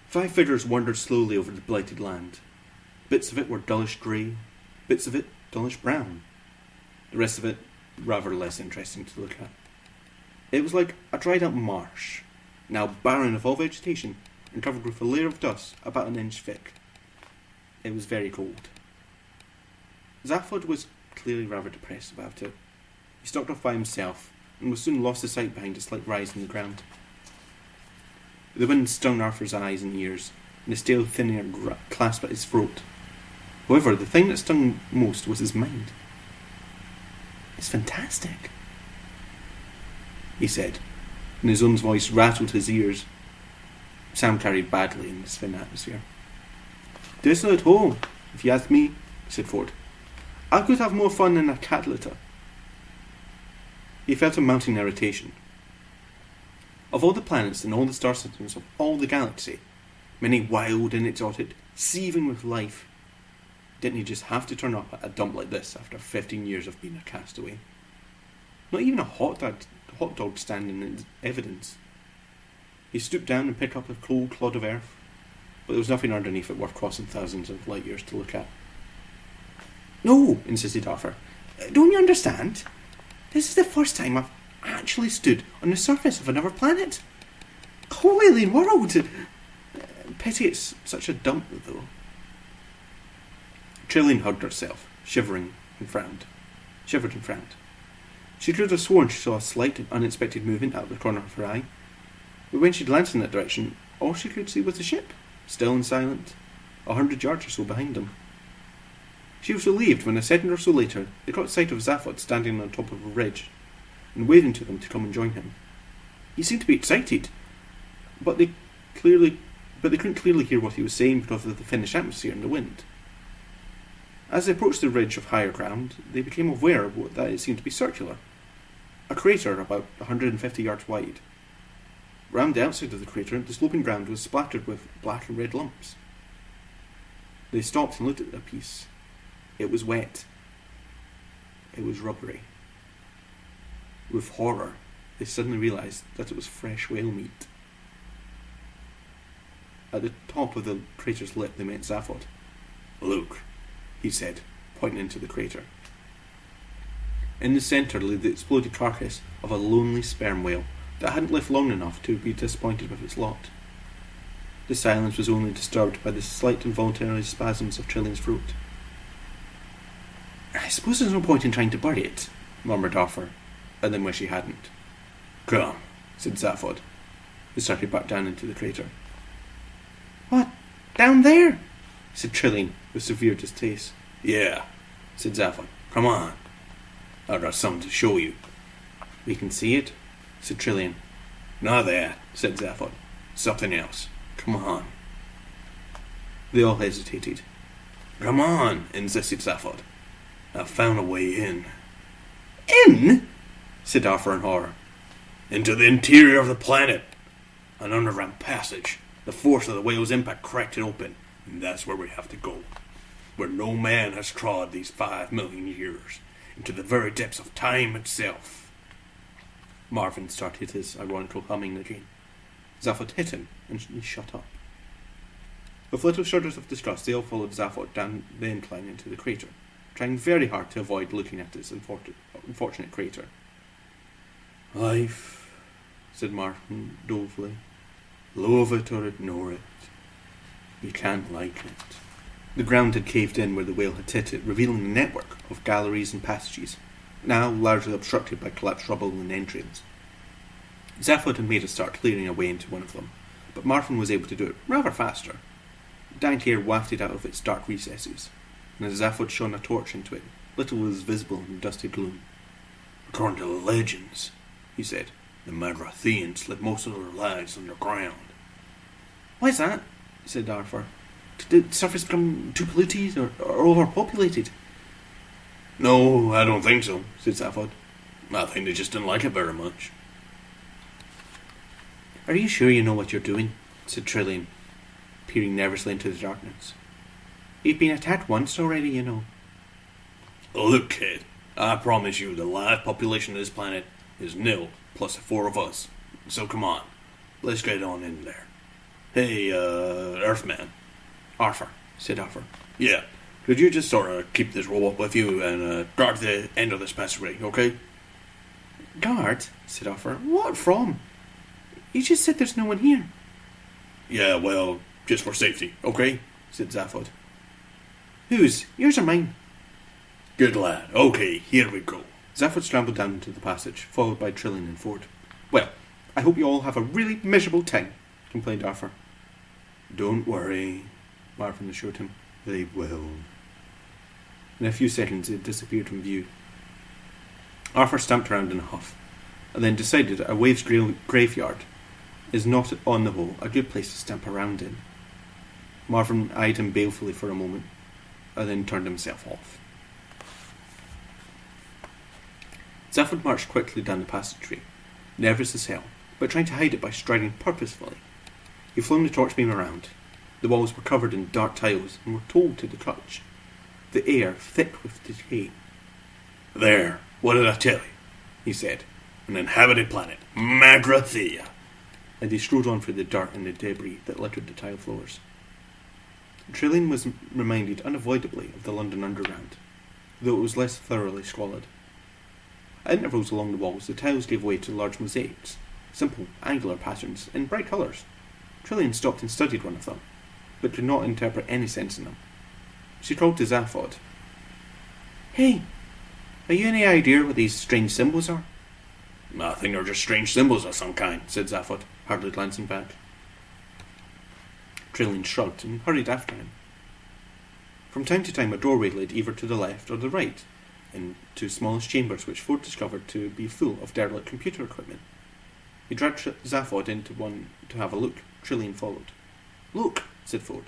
5 figures wandered slowly over the blighted land. Bits of it were dullish grey, bits of it dullish brown. The rest of it rather less interesting to look at. It was like a dried up marsh, now barren of all vegetation and covered with a layer of dust about an inch thick. It was very cold. Zaphod was clearly rather depressed about it. He stalked off by himself and was soon lost to sight behind a slight rise in the ground. The wind stung Arthur's eyes and ears, and the stale thin air clasped at his throat. However, the thing that stung most was his mind. It's fantastic, he said, and his own voice rattled his ears. Sound carried badly in this thin atmosphere. Desolate home, if you ask me, said Ford. I could have more fun in a cat litter. He felt a mounting irritation. Of all the planets and all the star systems of all the galaxy, many wild and exotic, seething with life, didn't he just have to turn up at a dump like this after 15 years of being a castaway? Not even a hot dog stand in evidence. He stooped down and picked up a cold clod of earth, but there was nothing underneath it worth crossing thousands of light years to look at. No, insisted Arthur. Don't you understand? This is the first time I've actually stood on the surface of another planet. A whole alien world. Pity it's such a dump, though. Trillian hugged herself, shivered and frowned. She could have sworn she saw a slight and unexpected movement out of the corner of her eye, but when she glanced in that direction, all she could see was the ship, still and silent, 100 yards or so behind them. She was relieved when a second or so later they caught sight of Zaphod standing on top of a ridge and waving to them to come and join him. He seemed to be excited, but they couldn't clearly hear what he was saying because of the thinnish atmosphere and the wind. As they approached the ridge of higher ground, they became aware of that it seemed to be circular, a crater about 150 yards wide. Round the outside of the crater, the sloping ground was splattered with black and red lumps. They stopped and looked at the piece. It was wet. It was rubbery. With horror, they suddenly realised that it was fresh whale meat. At the top of the crater's lip, they met Zaphod. "Look," he said, pointing into the crater. In the centre lay the exploded carcass of a lonely sperm whale that hadn't lived long enough to be disappointed with its lot. The silence was only disturbed by the slight involuntary spasms of Trillian's throat. "I suppose there's no point in trying to bury it," murmured Arthur, and then wished he hadn't. "Come," said Zaphod, who started back down into the crater. What? Down there? said Trillian with severe distaste. Yeah, said Zaphod. Come on. I've got something to show you. We can see it, said Trillian. Not that, said Zaphod. Something else. Come on. They all hesitated. Come on, insisted Zaphod. I've found a way in. In? Said Arthur in horror. Into the interior of the planet. An underground passage. The force of the whale's impact cracked it open, and that's where we have to go. Where no man has trod these 5 million years. Into the very depths of time itself. Marvin started his ironical humming again. Zaphod hit him, and he shut up. With little shudders of disgust, they all followed Zaphod down the incline into the crater, trying very hard to avoid looking at this unfortunate crater. Life, said Marvin dolefully. Love it or ignore it. You can't like it. The ground had caved in where the whale had hit it, revealing a network of galleries and passages, now largely obstructed by collapsed rubble and entrails. Zaphod had made a start clearing a way into one of them, but Marvin was able to do it rather faster. Dank air wafted out of its dark recesses, and as Zaphod shone a torch into it, little was visible in the dusty gloom. According to the legends, he said, the Magratheans lived most of their lives underground. Why's that? Said Arthur. Did the surface become too polluted or overpopulated? No, I don't think so, said Zaphod. I think they just didn't like it very much. Are you sure you know what you're doing? Said Trillian, peering nervously into the darkness. You've been attacked once already, you know. Look, kid, I promise you the live population of this planet is nil, plus the 4 of us. So come on, let's get on in there. Hey, Earthman. Arthur, said Arthur. Yeah, could you just sort of keep this robot with you and guard the end of this passageway, okay? Guard? Said Arthur. What from? You just said there's no one here. Yeah, well, just for safety, okay? Said Zaphod. Whose? Yours or mine? Good lad. Okay, here we go. Zaphod scrambled down into the passage, followed by Trillian and Ford. Well, I hope you all have a really miserable time, complained Arthur. Don't worry, Marvin assured him. They will. In a few seconds it disappeared from view. Arthur stamped around in a huff, and then decided a waves graveyard is not, on the whole, a good place to stamp around in. Marvin eyed him balefully for a moment, and then turned himself off. Zaphod marched quickly down the passageway, nervous as hell, but trying to hide it by striding purposefully. He flung the torch beam around. The walls were covered in dark tiles and were cold to the touch, the air thick with decay. There, what did I tell you? He said. An inhabited planet, Magrathea. And he strode on through the dirt and the debris that littered the tile floors. Trillian was reminded unavoidably of the London Underground, though it was less thoroughly squalid. At intervals along the walls, the tiles gave way to large mosaics, simple, angular patterns in bright colours. Trillian stopped and studied one of them, but could not interpret any sense in them. She called to Zaphod. Hey, have you any idea what these strange symbols are? I think they're just strange symbols of some kind, said Zaphod, hardly glancing back. Trillian shrugged and hurried after him. From time to time a doorway led either to the left or the right, into smallish chambers which Ford discovered to be full of derelict computer equipment. He dragged Zaphod into one to have a look. Trillian followed. Look, said Ford.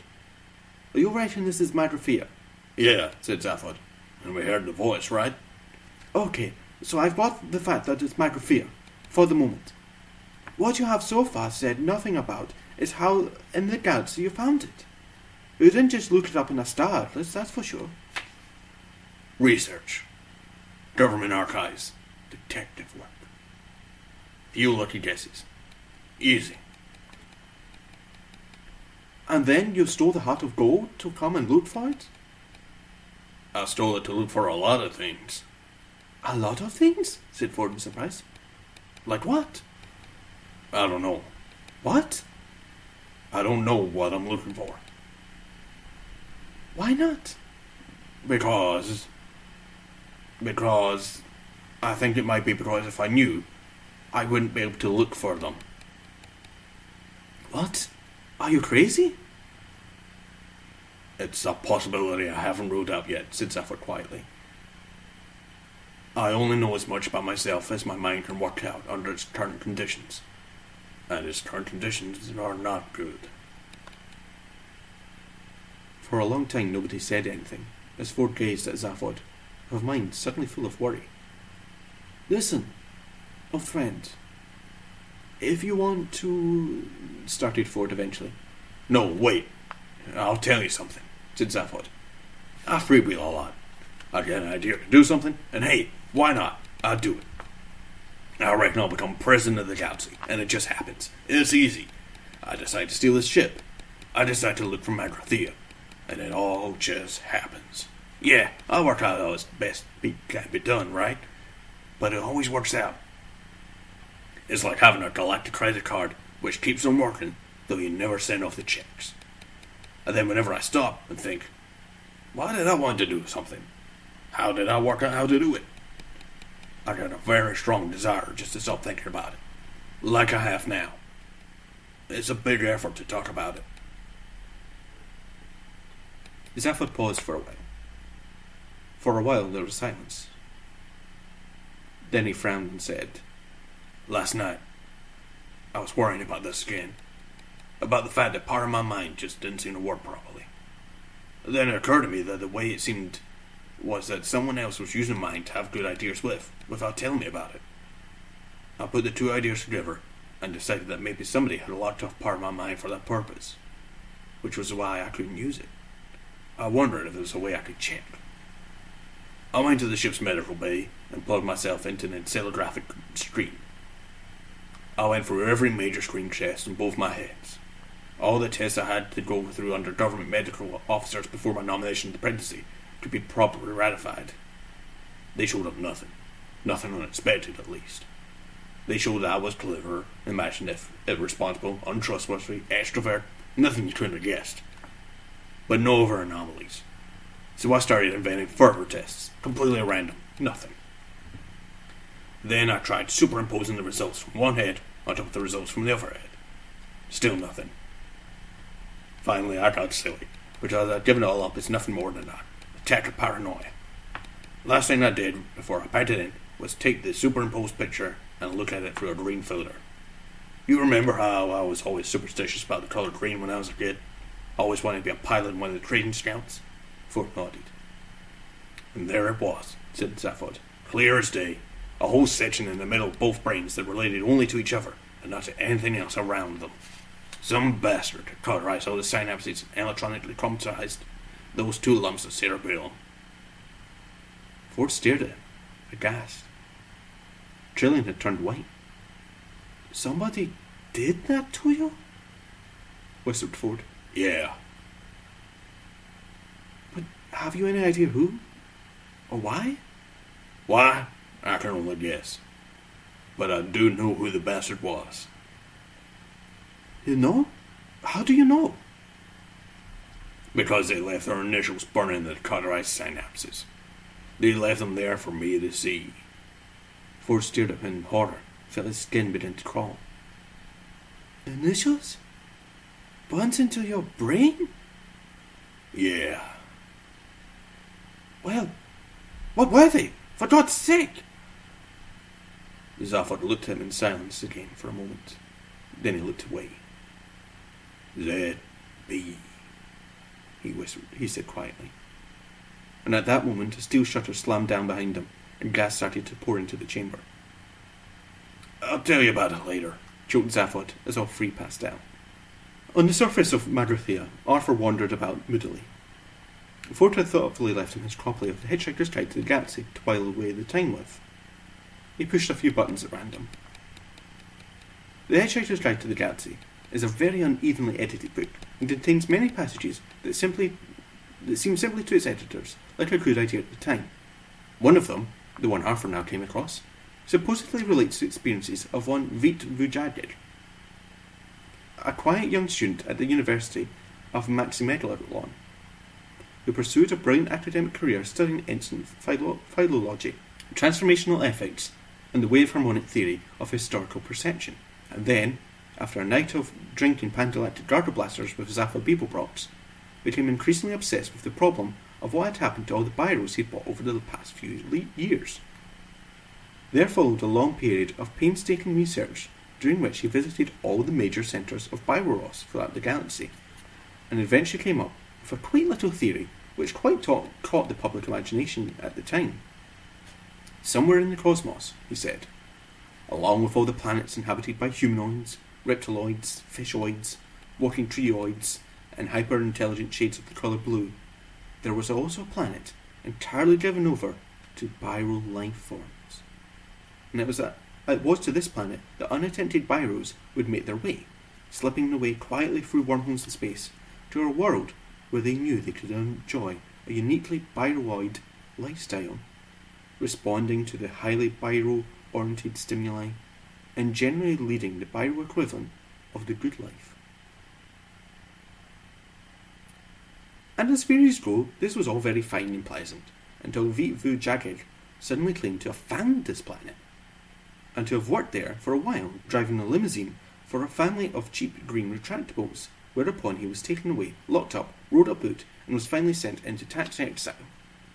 Are you writing this as Magrathea? Yeah, said Zaphod. And we heard the voice, right? Okay, so I've got the fact that it's Magrathea, for the moment. What you have so far said nothing about is how in the galaxy you found it. You didn't just look it up in a star atlas, that's for sure. Research. Government archives. Detective work. Few lucky guesses. Easy. And then you stole the heart of gold to come and look for it? I stole it to look for a lot of things. A lot of things? Said Ford in surprise. Like what? I don't know. What? I don't know what I'm looking for. Why not? Because I think it might be because if I knew, I wouldn't be able to look for them. What? Are you crazy? It's a possibility I haven't ruled out yet, said Zaphod quietly. I only know as much about myself as my mind can work out under its current conditions. And its current conditions are not good. For a long time nobody said anything, as Ford gazed at Zaphod, her mind suddenly full of worry. Listen, old friend. If you want to... started Ford eventually. No, wait. I'll tell you something, said Zaphod. I freewheel a lot. I get an idea to do something, and hey, why not? I'll do it. I reckon I'll become president of the galaxy, and it just happens. It's easy. I decide to steal this ship. I decide to look for Magrathea, and it all just happens. Yeah, I work out how it's best can be done, right? But it always works out. It's like having a galactic credit card, which keeps on working, though you never send off the checks. And then whenever I stop and think, why did I want to do something? How did I work out how to do it? I got a very strong desire just to stop thinking about it, like I have now. It's a big effort to talk about it. Zaphod paused for a while. For a while there was silence. Then he frowned and said, Last night, I was worrying about this again. About the fact that part of my mind just didn't seem to work properly. Then it occurred to me that the way it seemed was that someone else was using mine to have good ideas with, without telling me about it. I put the two ideas together and decided that maybe somebody had locked off part of my mind for that purpose, which was why I couldn't use it. I wondered if there was a way I could check. I went to the ship's medical bay and plugged myself into an encephalographic screen. I went through every major screen test in both my heads. All the tests I had to go through under government medical officers before my nomination to the presidency could be properly ratified. They showed up nothing. Nothing unexpected, at least. They showed that I was clever, imaginative, irresponsible, untrustworthy, extrovert, nothing you couldn't have guessed. But no other anomalies. So I started inventing further tests, completely random, nothing. Then I tried superimposing the results from one head on top of the results from the other head. Still nothing. Finally, I got silly, because I'd given it all up as nothing more than an attack of paranoia. Last thing I did before I packed it in was take the superimposed picture and look at it through a green filter. You remember how I was always superstitious about the color green when I was a kid? Always wanted to be a pilot in one of the trading scouts? Ford nodded. And there it was, said Zaphod, clear as day. A whole section in the middle of both brains that related only to each other and not to anything else around them. Some bastard had cauterized all the synapses and electronically traumatized those two lumps of cerebellum. Ford stared at him, aghast. Trillian had turned white. Somebody did that to you? Whispered Ford. Yeah. But have you any idea who? Or why? Why? I can only guess. But I do know who the bastard was. You know? How do you know? Because they left their initials burning in the cauterized synapses. They left them there for me to see. Ford stared at him in horror, felt his skin begin to crawl. Initials? Burnt into your brain? Yeah. Well, what were they? For God's sake! Zaphod looked at him in silence again for a moment. Then he looked away. Let be, he whispered. He said quietly. And at that moment, a steel shutter slammed down behind him, and gas started to pour into the chamber. I'll tell you about it later, choked Zaphod as all three passed down. On the surface of Magrathea, Arthur wandered about moodily. Ford had thoughtfully left him his copy of the Hitchhiker's Guide to the Galaxy to while away the time with. He pushed a few buttons at random. The Hitchhiker's Guide to the Galaxy is a very unevenly edited book and contains many passages that seem simply to its editors like a good idea at the time. One of them, the one Arthur now came across, supposedly relates to experiences of one Vit Vujadir, a quiet young student at the University of Maximegalon, who pursued a brilliant academic career studying ancient philology, transformational ethics, and the wave harmonic theory of historical perception, and then, after a night of drinking pantalactic gargle blasters with Zaphod Beeblebrox, became increasingly obsessed with the problem of what had happened to all the biros he'd bought over the past few years. There followed a long period of painstaking research during which he visited all the major centres of Biroros throughout the galaxy, and eventually came up with a quaint little theory which quite caught the public imagination at the time. Somewhere in the cosmos, he said, along with all the planets inhabited by humanoids, reptiloids, fishoids, walking treeoids, and hyper-intelligent shades of the colour blue, there was also a planet entirely given over to Biro life forms. And it was to this planet that unattempted Biros would make their way, slipping away quietly through wormholes in space to a world where they knew they could enjoy a uniquely Biroid lifestyle, responding to the highly Biro-oriented stimuli, and generally leading the Biro equivalent of the good life. And as theories go, this was all very fine and pleasant, until Vu Jagig suddenly claimed to have found this planet, and to have worked there for a while, driving a limousine for a family of cheap green retractables, whereupon he was taken away, locked up, rolled up boot, and was finally sent into tax exile,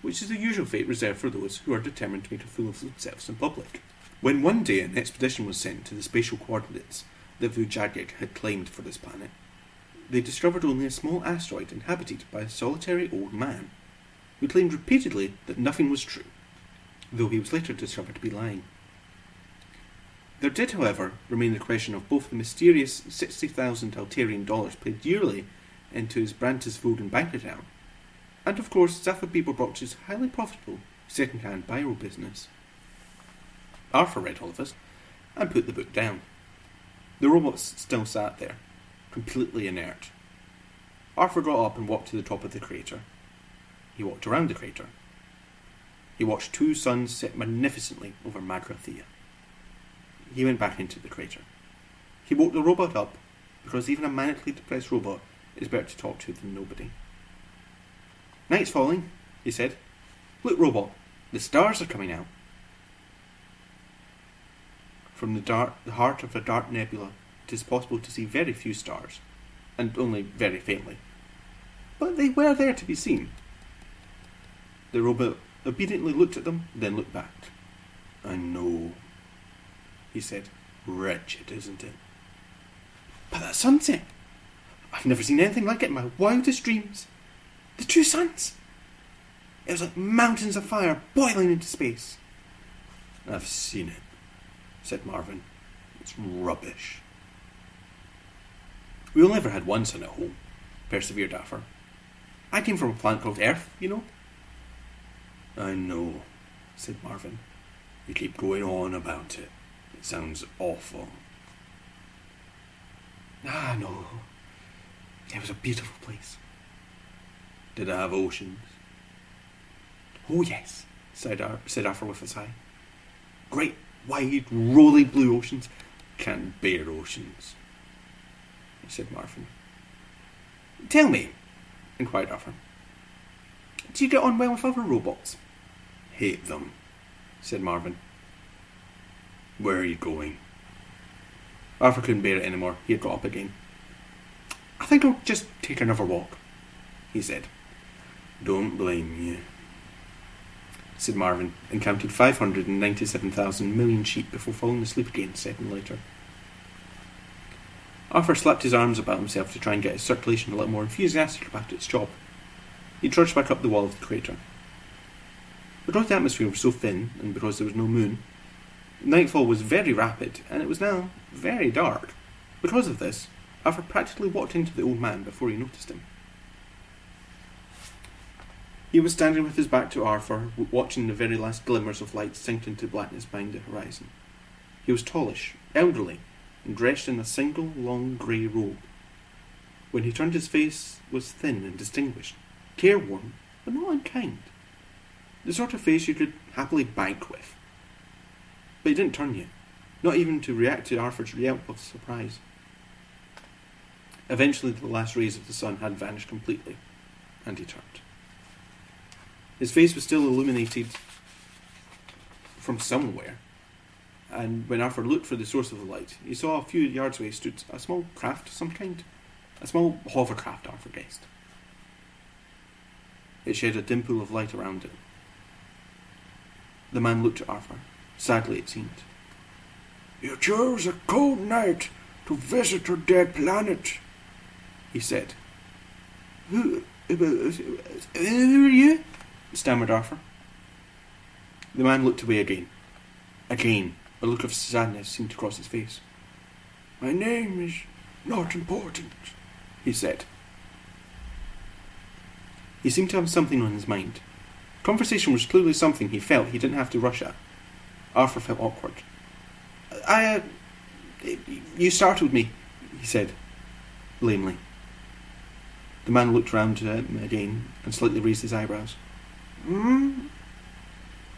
which is the usual fate reserved for those who are determined to make a fool of themselves in public. When one day an expedition was sent to the spatial coordinates that Vu Jagig had claimed for this planet, they discovered only a small asteroid inhabited by a solitary old man, who claimed repeatedly that nothing was true, though he was later discovered to be lying. There did, however, remain the question of both the mysterious 60,000 Altarian dollars paid yearly into his Brantisvoden bank account, and of course Zaffa Beeblebrox's highly profitable second-hand Biro business. Arthur read all of this, and put the book down. The robots still sat there, completely inert. Arthur got up and walked to the top of the crater. He walked around the crater. He watched two suns set magnificently over Magrathea. He went back into the crater. He woke the robot up, because even a manically depressed robot is better to talk to than nobody. "Night's falling," he said. "Look, robot, the stars are coming out." From the heart of a dark nebula, it is possible to see very few stars, and only very faintly. But they were there to be seen. The robot obediently looked at them, then looked back. "I know," he said. "Wretched, isn't it?" "But that sunset! I've never seen anything like it in my wildest dreams. The two suns! It was like mountains of fire boiling into space." "I've seen it," said Marvin. "It's rubbish." "We only ever had one sun at home," persevered Arthur. "I came from a planet called Earth, you know." "I know," said Marvin. "You keep going on about it. It sounds awful." "Ah, no. It was a beautiful place." "Did it have oceans?" "Oh, yes," said Arthur with a sigh. "Great, wide, rolly blue oceans." "Can't bear oceans," said Marvin. "Tell me," inquired Arthur, "do you get on well with other robots?" "Hate them," said Marvin. "Where are you going?" Arthur couldn't bear it anymore. He had got up again. "I think I'll just take another walk," he said. "Don't blame you," said Marvin, and counted 597,000 million sheep before falling asleep again a second later. Arthur slapped his arms about himself to try and get his circulation a little more enthusiastic about its job. He trudged back up the wall of the crater. Because the atmosphere was so thin, and because there was no moon, nightfall was very rapid, and it was now very dark. Because of this, Arthur practically walked into the old man before he noticed him. He was standing with his back to Arthur, watching the very last glimmers of light sink into blackness behind the horizon. He was tallish, elderly, and dressed in a single long grey robe. When he turned, his face was thin and distinguished, careworn, but not unkind. The sort of face you could happily bank with. But he didn't turn yet, not even to react to Arthur's yelp of surprise. Eventually the last rays of the sun had vanished completely, and he turned. His face was still illuminated from somewhere, and when Arthur looked for the source of the light, he saw a few yards away stood a small craft of some kind. A small hovercraft, Arthur guessed. It shed a dim pool of light around it. The man looked at Arthur. Sadly, it seemed. "You chose a cold night to visit your dead planet," he said. Who are you? Stammered Arthur. The man looked away again. Again, a look of sadness seemed to cross his face. "My name is not important," he said. He seemed to have something on his mind. Conversation was clearly something he felt he didn't have to rush at. Arthur felt awkward. You startled me, he said, lamely. The man looked round at him again and slightly raised his eyebrows.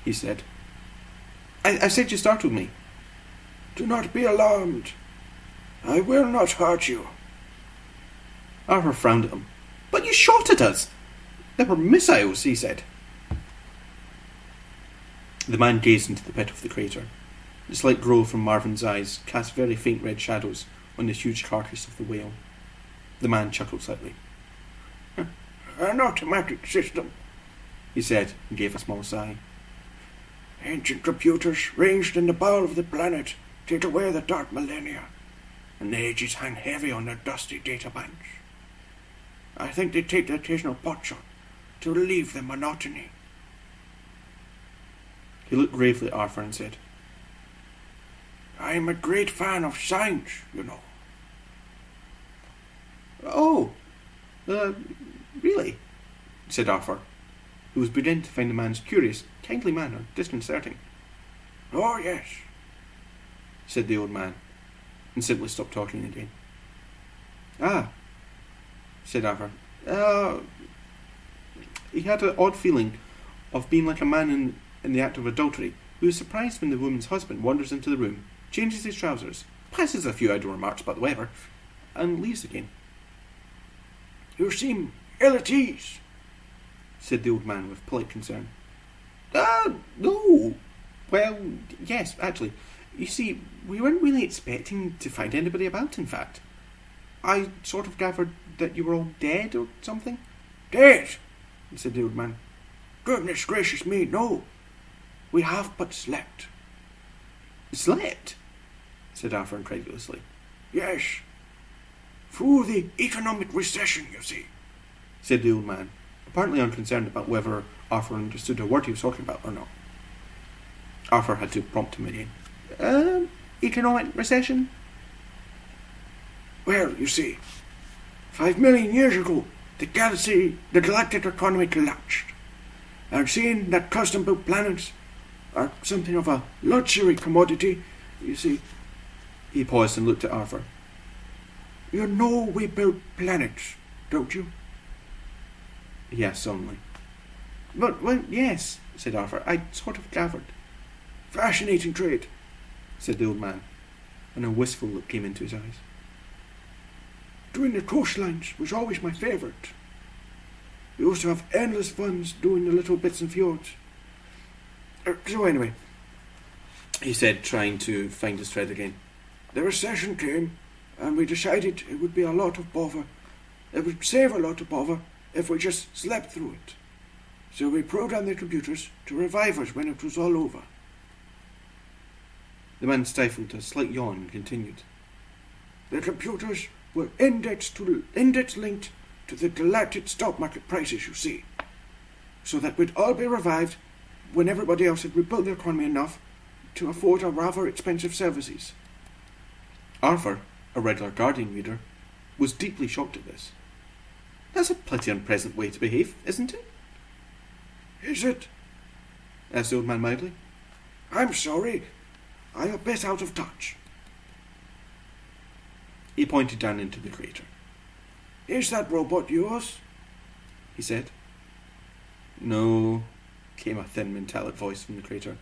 He said. I said you startled me. "Do not be alarmed. I will not hurt you." Arthur frowned at him. But you shot at us! They were missiles, he said. The man gazed into the pit of the crater. The slight glow from Marvin's eyes cast very faint red shadows on the huge carcass of the whale. The man chuckled slightly. "An automatic system," he said, and gave a small sigh. "Ancient computers ranged in the bowel of the planet take away the dark millennia, and the ages hang heavy on their dusty databanks. I think they take the occasional potshot to relieve the monotony." He looked gravely at Arthur and said, "I am a great fan of science, you know." Oh, really? Said Arthur, who was beginning to find the man's curious, kindly manner disconcerting. "Oh, yes," said the old man, and simply stopped talking again. Ah, said Arthur. He had an odd feeling of being like a man in the act of adultery, who is surprised when the woman's husband wanders into the room, changes his trousers, passes a few idle remarks about the weather, and leaves again. "You seem ill at ease," said the old man with polite concern. No. Well, yes, actually. You see, we weren't really expecting to find anybody about, in fact. I sort of gathered that you were all dead or something. "Dead?" said the old man. "Goodness gracious me, no. We have but slept." Slept? Said Arthur incredulously. "Yes. Through the economic recession, you see," said the old man, apparently unconcerned about whether Arthur understood a word he was talking about or not. Arthur had to prompt him again. Economic recession? "Well, you see, 5 million years ago, the galactic economy collapsed. And seeing that custom-built planets are something of a luxury commodity, you see..." He paused and looked at Arthur. "You know we build planets, don't you?" Yes, solemnly. Well, yes, said Arthur. I sort of gathered. "Fascinating trade," said the old man, and a wistful look came into his eyes. "Doing the coastlines was always my favourite. We used to have endless funds doing the little bits and fjords. So anyway," he said, trying to find his thread again. "The recession came, and we decided it would be a lot of bother. It would save a lot of bother if we just slept through it. So we programmed the computers to revive us when it was all over." The man stifled a slight yawn and continued. "The computers were index-linked to the galactic stock market prices, you see, so that we'd all be revived when everybody else had rebuilt the economy enough to afford our rather expensive services." Arthur, a regular Guardian reader, was deeply shocked at this. That's a pretty unpleasant way to behave, isn't it? "Is it?" asked the old man mildly. "I'm sorry. I'm a bit out of touch." He pointed down into the crater. "Is that robot yours?" he said. "No," came a thin, metallic voice from the crater.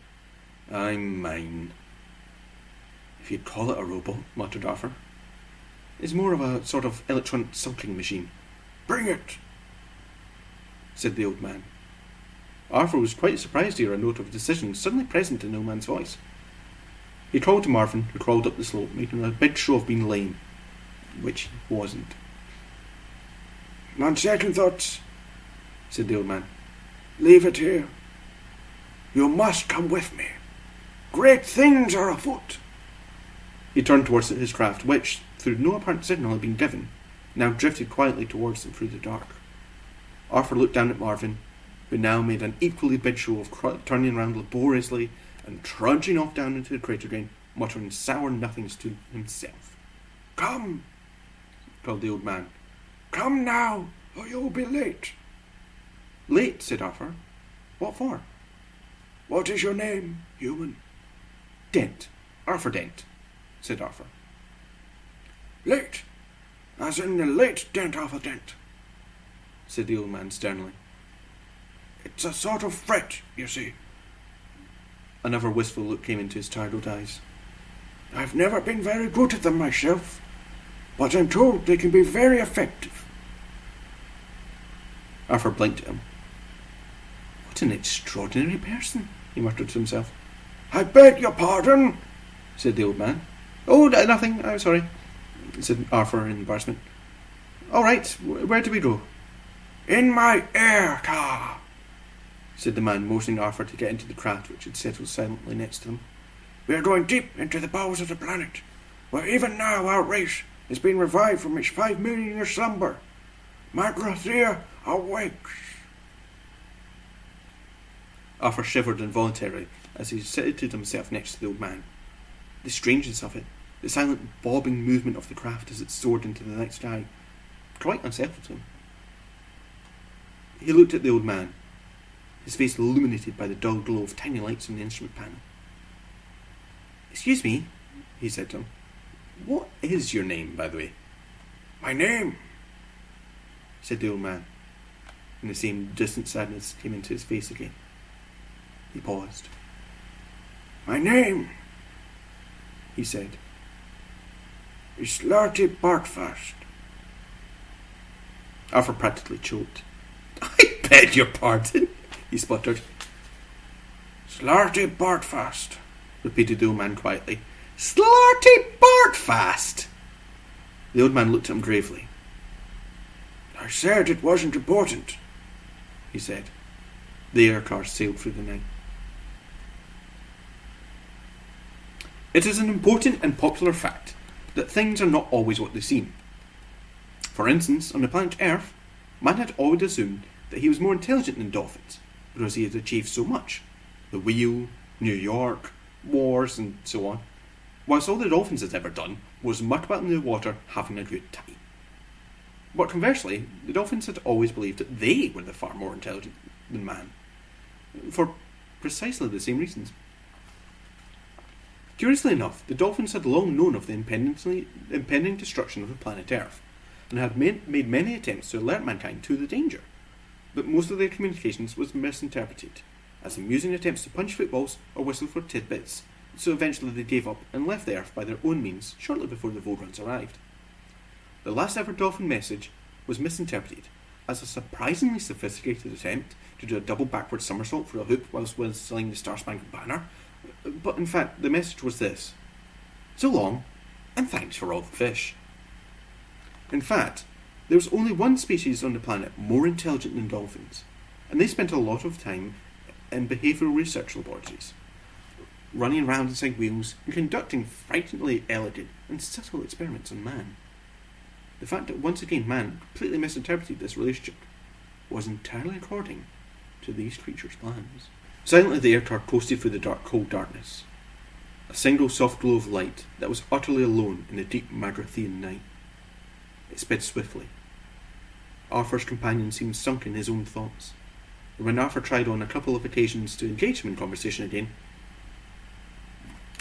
"I'm mine." "If you'd call it a robot," muttered Arthur. "It's more of a sort of electronic sulking machine." "Bring it," said the old man. Arthur was quite surprised to hear a note of decision suddenly present in the old man's voice. He called to Marvin, who crawled up the slope, making a big show of being lame, which he wasn't. "On second thoughts," said the old man, Leave it here. You must come with me. Great things are afoot. He turned towards his craft, which, through no apparent signal had been given, now drifted quietly towards them through the dark. Arthur looked down at Marvin, who now made an equally big show of turning around laboriously and trudging off down into the crater drain, muttering sour nothings to himself. Come, called the old man. Come now, or you'll be late. Late, said Arthur. What for? What is your name, human? Dent. Arthur Dent, said Arthur. Late, as in the late Dent Arthur Dent, said the old man sternly. It's a sort of fret, you see. Another wistful look came into his tired old eyes. I've never been very good at them myself, but I'm told they can be very effective. Arthur blinked at him. What an extraordinary person, he muttered to himself. I beg your pardon, said the old man. Oh, nothing, I'm sorry, said Arthur in embarrassment. All right, where do we go? In my air car, said the man, motioning Arthur to get into the craft which had settled silently next to them. We're going deep into the bowels of the planet, where even now our race is being revived from its 5 million year slumber. Magrathea awakes. Arthur shivered involuntarily as he seated himself next to the old man. The strangeness of it, the silent bobbing movement of the craft as it soared into the night sky, quite unsettled him. He looked at the old man, his face illuminated by the dull glow of tiny lights on the instrument panel. Excuse me, he said to him. What is your name, by the way? My name, said the old man, and the same distant sadness came into his face again. He paused. My name, he said, is Slarty Bartfast. Arthur practically choked. I beg your pardon, he spluttered. Slarty Bartfast, repeated the old man quietly. Slarty Bartfast! The old man looked at him gravely. I said it wasn't important, he said. The air car sailed through the night. It is an important and popular fact that things are not always what they seem. For instance, on the planet Earth, man had always assumed that he was more intelligent than dolphins because he had achieved so much. The wheel, New York, wars, and so on. Whilst all the dolphins had ever done was muck about in the water having a good time. But conversely, the dolphins had always believed that they were the far more intelligent than man, for precisely the same reasons. Curiously enough, the dolphins had long known of the impending destruction of the planet Earth, and had made many attempts to alert mankind to the danger, but most of their communications was misinterpreted, as amusing attempts to punch footballs or whistle for tidbits, so eventually they gave up and left the Earth by their own means shortly before the Vodrans arrived. The last ever dolphin message was misinterpreted as a surprisingly sophisticated attempt to do a double backward somersault for a hoop whilst whistling the Star-Spangled Banner, but in fact the message was this: so long, and thanks for all the fish. In fact, there was only one species on the planet more intelligent than dolphins, and they spent a lot of time in behavioural research laboratories, running around inside wheels and conducting frighteningly elegant and subtle experiments on man. The fact that once again man completely misinterpreted this relationship was entirely according to these creatures' plans. Silently the air car coasted through the cold darkness, a single soft glow of light that was utterly alone in the deep Magrathean night. It sped swiftly. Arthur's companion seemed sunk in his own thoughts, and when Arthur tried on a couple of occasions to engage him in conversation again,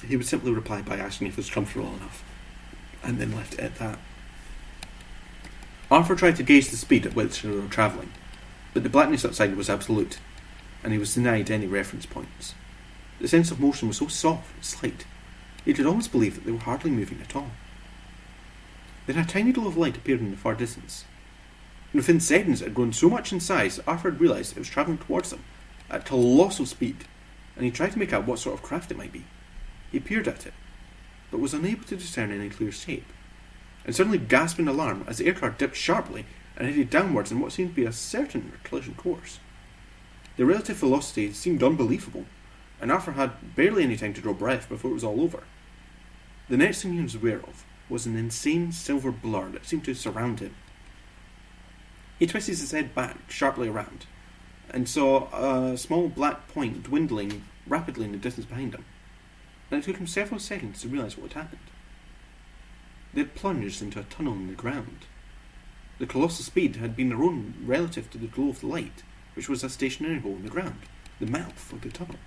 he would simply reply by asking if it was comfortable enough, and then left it at that. Arthur tried to gauge the speed at which they were travelling, but the blackness outside was absolute, and he was denied any reference points. The sense of motion was so soft and slight, he could almost believe that they were hardly moving at all. Then a tiny glow of light appeared in the far distance, and within seconds it had grown so much in size that Arthur had realised it was travelling towards them at colossal speed, and he tried to make out what sort of craft it might be. He peered at it, but was unable to discern any clear shape, and suddenly gasped in alarm as the aircar dipped sharply and headed downwards in what seemed to be a certain collision course. The relative velocity seemed unbelievable, and Arthur had barely any time to draw breath before it was all over. The next thing he was aware of was an insane silver blur that seemed to surround him. He twisted his head back sharply around, and saw a small black point dwindling rapidly in the distance behind him, and it took him several seconds to realise what had happened. They had plunged into a tunnel in the ground. The colossal speed had been their own relative to the glow of the light, which was a stationary hole in the ground, the mouth of the tunnel.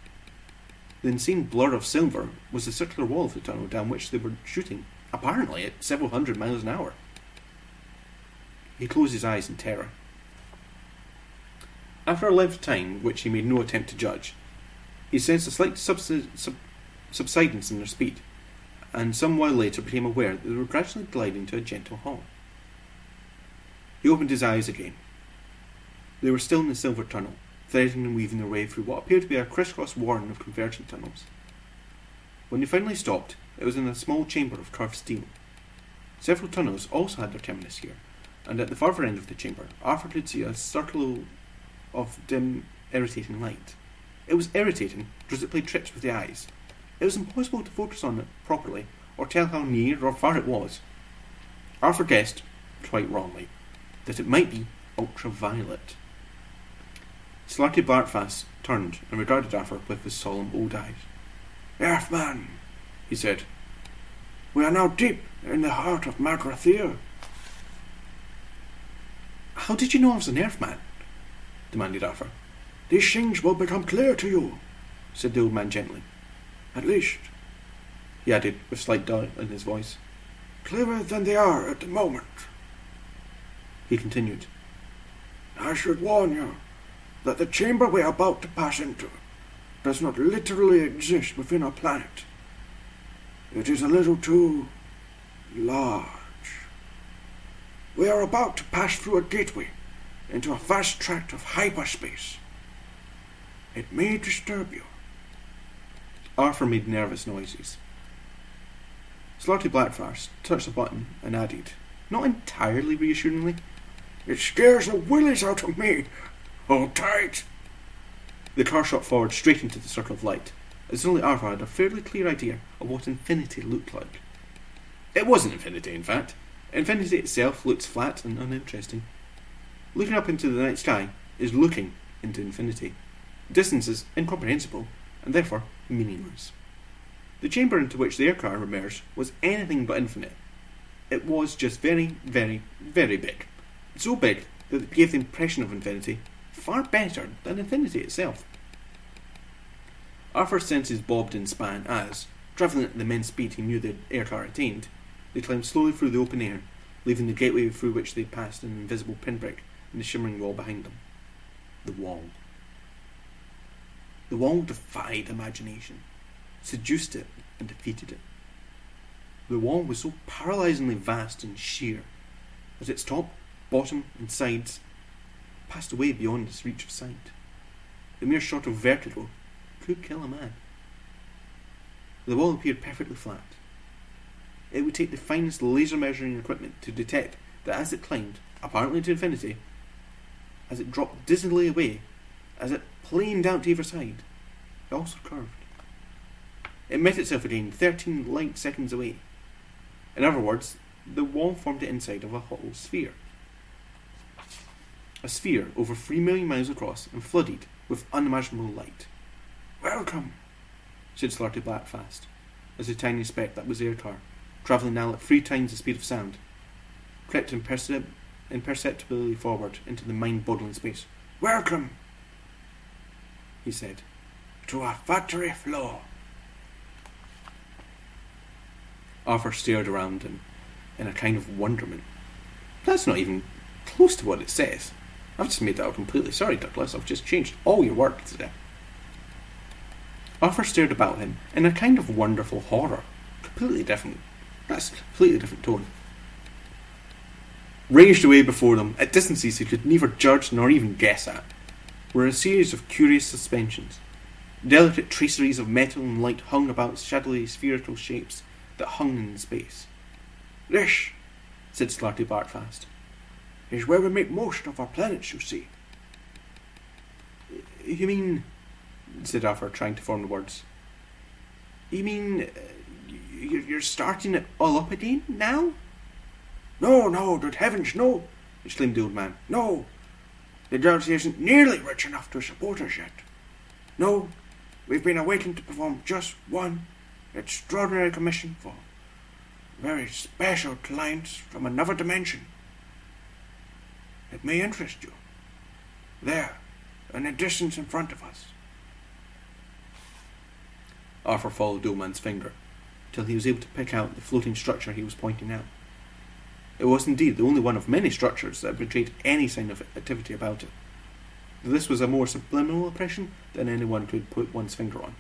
The insane blur of silver was the circular wall of the tunnel down which they were shooting, apparently at several hundred miles an hour. He closed his eyes in terror. After a length of time, which he made no attempt to judge, he sensed a slight subsidence in their speed, and some while later became aware that they were gradually gliding to a gentle halt. He opened his eyes again. They were still in the silver tunnel, threading and weaving their way through what appeared to be a crisscross warren of convergent tunnels. When they finally stopped, it was in a small chamber of curved steel. Several tunnels also had their terminus here, and at the further end of the chamber, Arthur could see a circle of dim, irritating light. It was irritating because it played tricks with the eyes. It was impossible to focus on it properly, or tell how near or far it was. Arthur guessed, quite wrongly, that it might be ultraviolet. Slarty Bartfast turned and regarded Arthur with his solemn old eyes. "Earthman," he said, "we are now deep in the heart of Magrathir." "How did you know I was an Earthman?" demanded Arthur. "These things will become clear to you," said the old man gently. "At least," he added with slight doubt in his voice, "clearer than they are at the moment." He continued, "I should warn you that the chamber we are about to pass into does not literally exist within our planet. It is a little too large. We are about to pass through a gateway into a vast tract of hyperspace. It may disturb you." Arthur made nervous noises. Slarty Blackfarce touched a button and added, not entirely reassuringly, "It scares the willies out of me. Hold tight." The car shot forward straight into the circle of light, as only Arthur had a fairly clear idea of what infinity looked like. It wasn't infinity, in fact. Infinity itself looks flat and uninteresting. Looking up into the night sky is looking into infinity. Distance is incomprehensible, and therefore meaningless. The chamber into which the air car emerged was anything but infinite. It was just very, very, very big. So big that it gave the impression of infinity far better than infinity itself. Arthur's senses bobbed and span as, travelling at the immense speed he knew the air car attained, they climbed slowly through the open air, leaving the gateway through which they passed an invisible pinprick in the shimmering wall behind them. The wall. The wall defied imagination, seduced it and defeated it. The wall was so paralysingly vast and sheer that its top, bottom and sides passed away beyond his reach of sight. The mere shot of vertigo could kill a man. The wall appeared perfectly flat. It would take the finest laser measuring equipment to detect that as it climbed, apparently to infinity, as it dropped dizzily away, as it planed out to either side, it also curved. It met itself again 13 light seconds away. In other words, the wall formed the inside of a hollow sphere. A sphere over 3 million miles across and flooded with unimaginable light. "Welcome," said Slarty Blackfast, as the tiny speck that was the air car, travelling now at 3 times the speed of sound, crept imperceptibly forward into the mind-boggling space. "Welcome," he said, "to our factory floor." Arthur stared around him in a kind of wonderment. That's not even close to what it says. I've just made that up completely. Sorry, Douglas, I've just changed all your work today. Arthur stared about him in a kind of wonderful horror. Completely different. That's a completely different tone. Ranged away before them, at distances he could neither judge nor even guess at, were a series of curious suspensions. Delicate traceries of metal and light hung about shadowy spherical shapes that hung in space. "This," said Slarty Bartfast, "is where we make most of our planets, you see." You mean, said Arthur, trying to form the words. You mean you're starting it all up again now? No, good heavens, no, exclaimed the old man. No, the galaxy isn't nearly rich enough to support us yet. No, we've been awaiting to perform just one extraordinary commission for very special clients from another dimension. It may interest you. There, in the distance in front of us. Arthur followed the old man's finger till he was able to pick out the floating structure he was pointing out. It was indeed the only one of many structures that betrayed any sign of activity about it. This was a more subliminal impression than anyone could put one's finger on.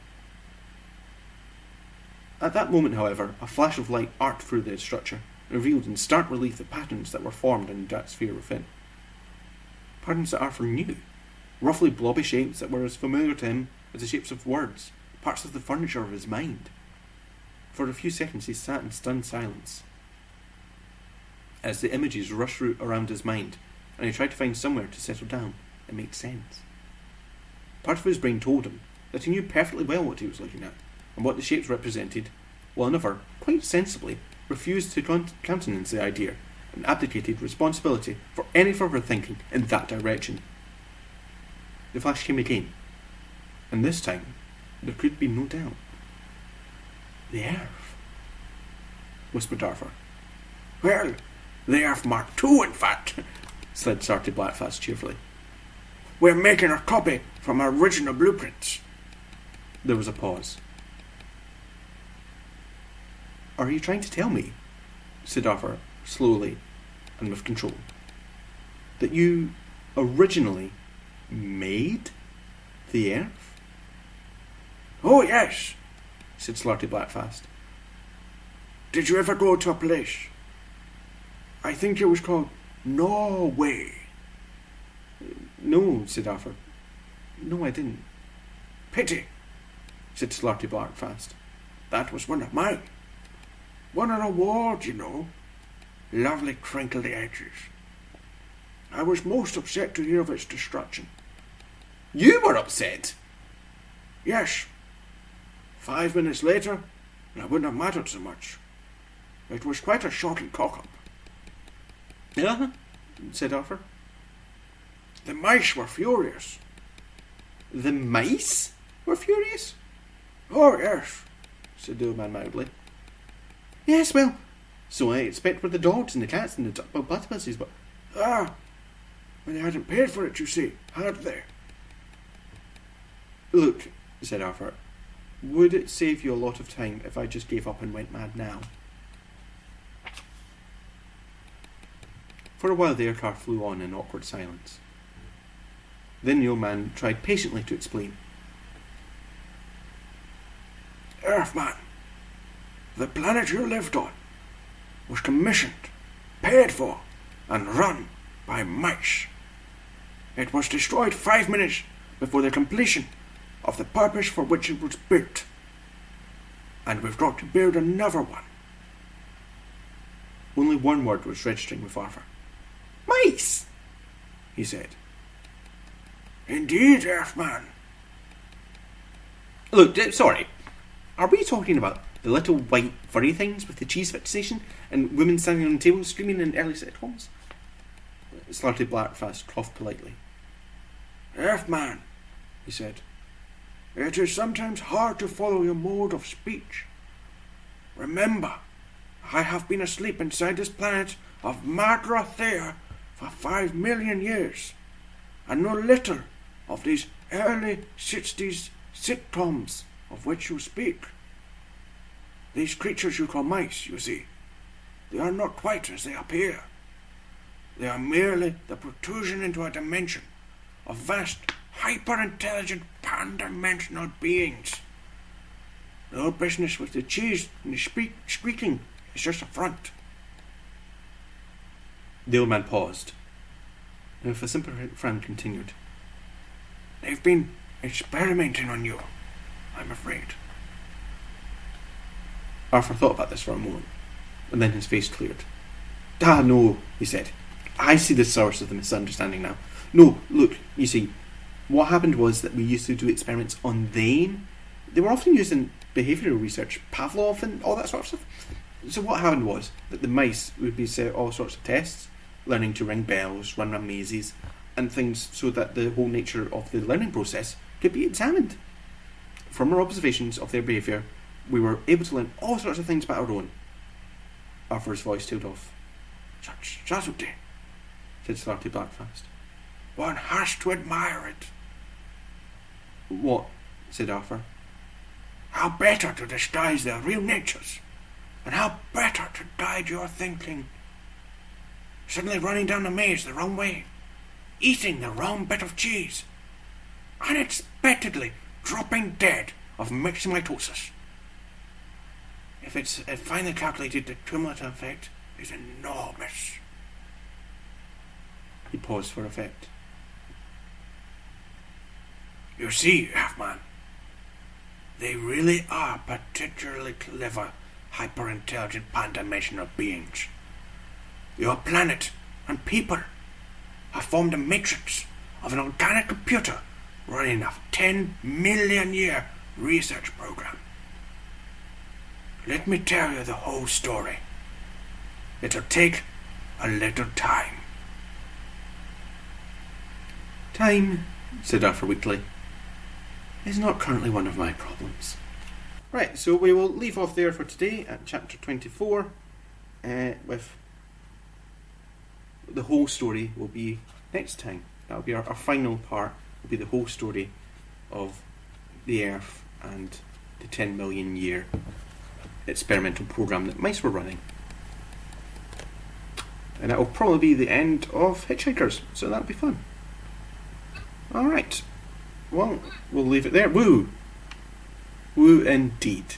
At that moment, however, a flash of light arced through the structure and revealed in stark relief the patterns that were formed in that sphere within. Patterns that Arthur knew, roughly blobby shapes that were as familiar to him as the shapes of words, parts of the furniture of his mind. For a few seconds he sat in stunned silence, as the images rushed around his mind, and he tried to find somewhere to settle down and make sense. Part of his brain told him that he knew perfectly well what he was looking at, and what the shapes represented, while another, quite sensibly, refused to countenance the idea, and abdicated responsibility for any further thinking in that direction. The flash came again, and this time there could be no doubt. "The Earth," whispered Arthur. Well, the Earth Mark II, in fact, said Sarty Blackfast cheerfully. We're making a copy from our original blueprints. There was a pause. "Are you trying to tell me," said Arthur, slowly and with control, "that you originally made the Earth?" Oh, yes, said Slarty Blackfast. Did you ever go to a place? I think it was called Norway. "No," said Arthur. "No, I didn't." Pity, said Slarty Blackfast. That was one of mine. Won an award, you know. Lovely crinkly edges. I was most upset to hear of its destruction. "You were upset?" Yes. 5 minutes later, and I wouldn't have mattered so much. It was quite a shocking cock-up. "Yeah," said Arthur. The mice were furious. "The mice were furious?" Oh, yes, said the old man mildly. "Yes, well, so I expect with the dogs and the cats and the duck-billed platypuses, but..." but they hadn't paid for it, you see, had they? "Look," said Arthur, "would it save you a lot of time if I just gave up and went mad now?" For a while the aircar flew on in awkward silence. Then the old man tried patiently to explain. Earthman, the planet you lived on, was commissioned, paid for, and run by mice. It was destroyed 5 minutes before the completion of the purpose for which it was built. And we've got to build another one. Only one word was registering with Arthur. "Mice!" he said. Indeed, Earthman. "Look, sorry, are we talking about the little white furry things with the cheese fixation and women standing on tables screaming in early sitcoms?" Slarty Blackfast coughed politely. Earthman, he said, it is sometimes hard to follow your mode of speech. Remember, I have been asleep inside this planet of Madra Thea for 5 million years, and know little of these early 60s sitcoms of which you speak. These creatures you call mice, you see, they are not quite as they appear. They are merely the protrusion into a dimension of vast, hyper-intelligent, pan-dimensional beings. The whole business with the cheese and the squeaking is just a front. The old man paused, and with a sympathetic frown continued. They've been experimenting on you, I'm afraid. Arthur thought about this for a moment, and then his face cleared. "Ah, no," he said. "I see the source of the misunderstanding now. No, look, you see, what happened was that we used to do experiments on them. They were often used in behavioural research, Pavlov and all that sort of stuff. So what happened was that the mice would be set all sorts of tests, learning to ring bells, run around mazes, and things, so that the whole nature of the learning process could be examined. From our observations of their behaviour, we were able to learn all sorts of things about our own. Arthur's voice tailed off. Such subtlety, Said Slarty Blackfast. one has to admire it. What? Said Arthur. How better to disguise their real natures, and how better to guide your thinking. Suddenly running down a maze the wrong way, eating the wrong bit of cheese, unexpectedly dropping dead of myxomatosis. If it's finally calculated, the cumulative effect is enormous. He paused for effect. You see, Halfman, they really are particularly clever, hyper-intelligent pan-dimensional beings. Your planet and people have formed a matrix of an organic computer running a 10 million year research program. Let me tell you the whole story. It'll take a little time. Time, said Arthur weakly, is not currently one of my problems. Right, so we will leave off there for today at chapter 24, with the whole story will be next time. That'll be our final part, will be the whole story of the Earth and the 10 million year experimental program that mice were running. And that will probably be the end of Hitchhikers, so that'll be fun. Alright, well, we'll leave it there. Woo! Woo indeed.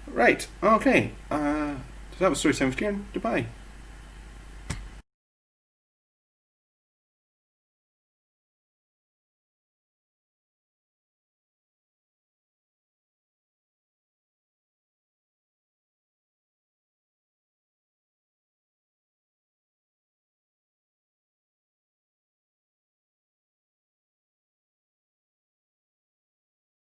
Right, okay. So that was Story Time with Keiran. Goodbye.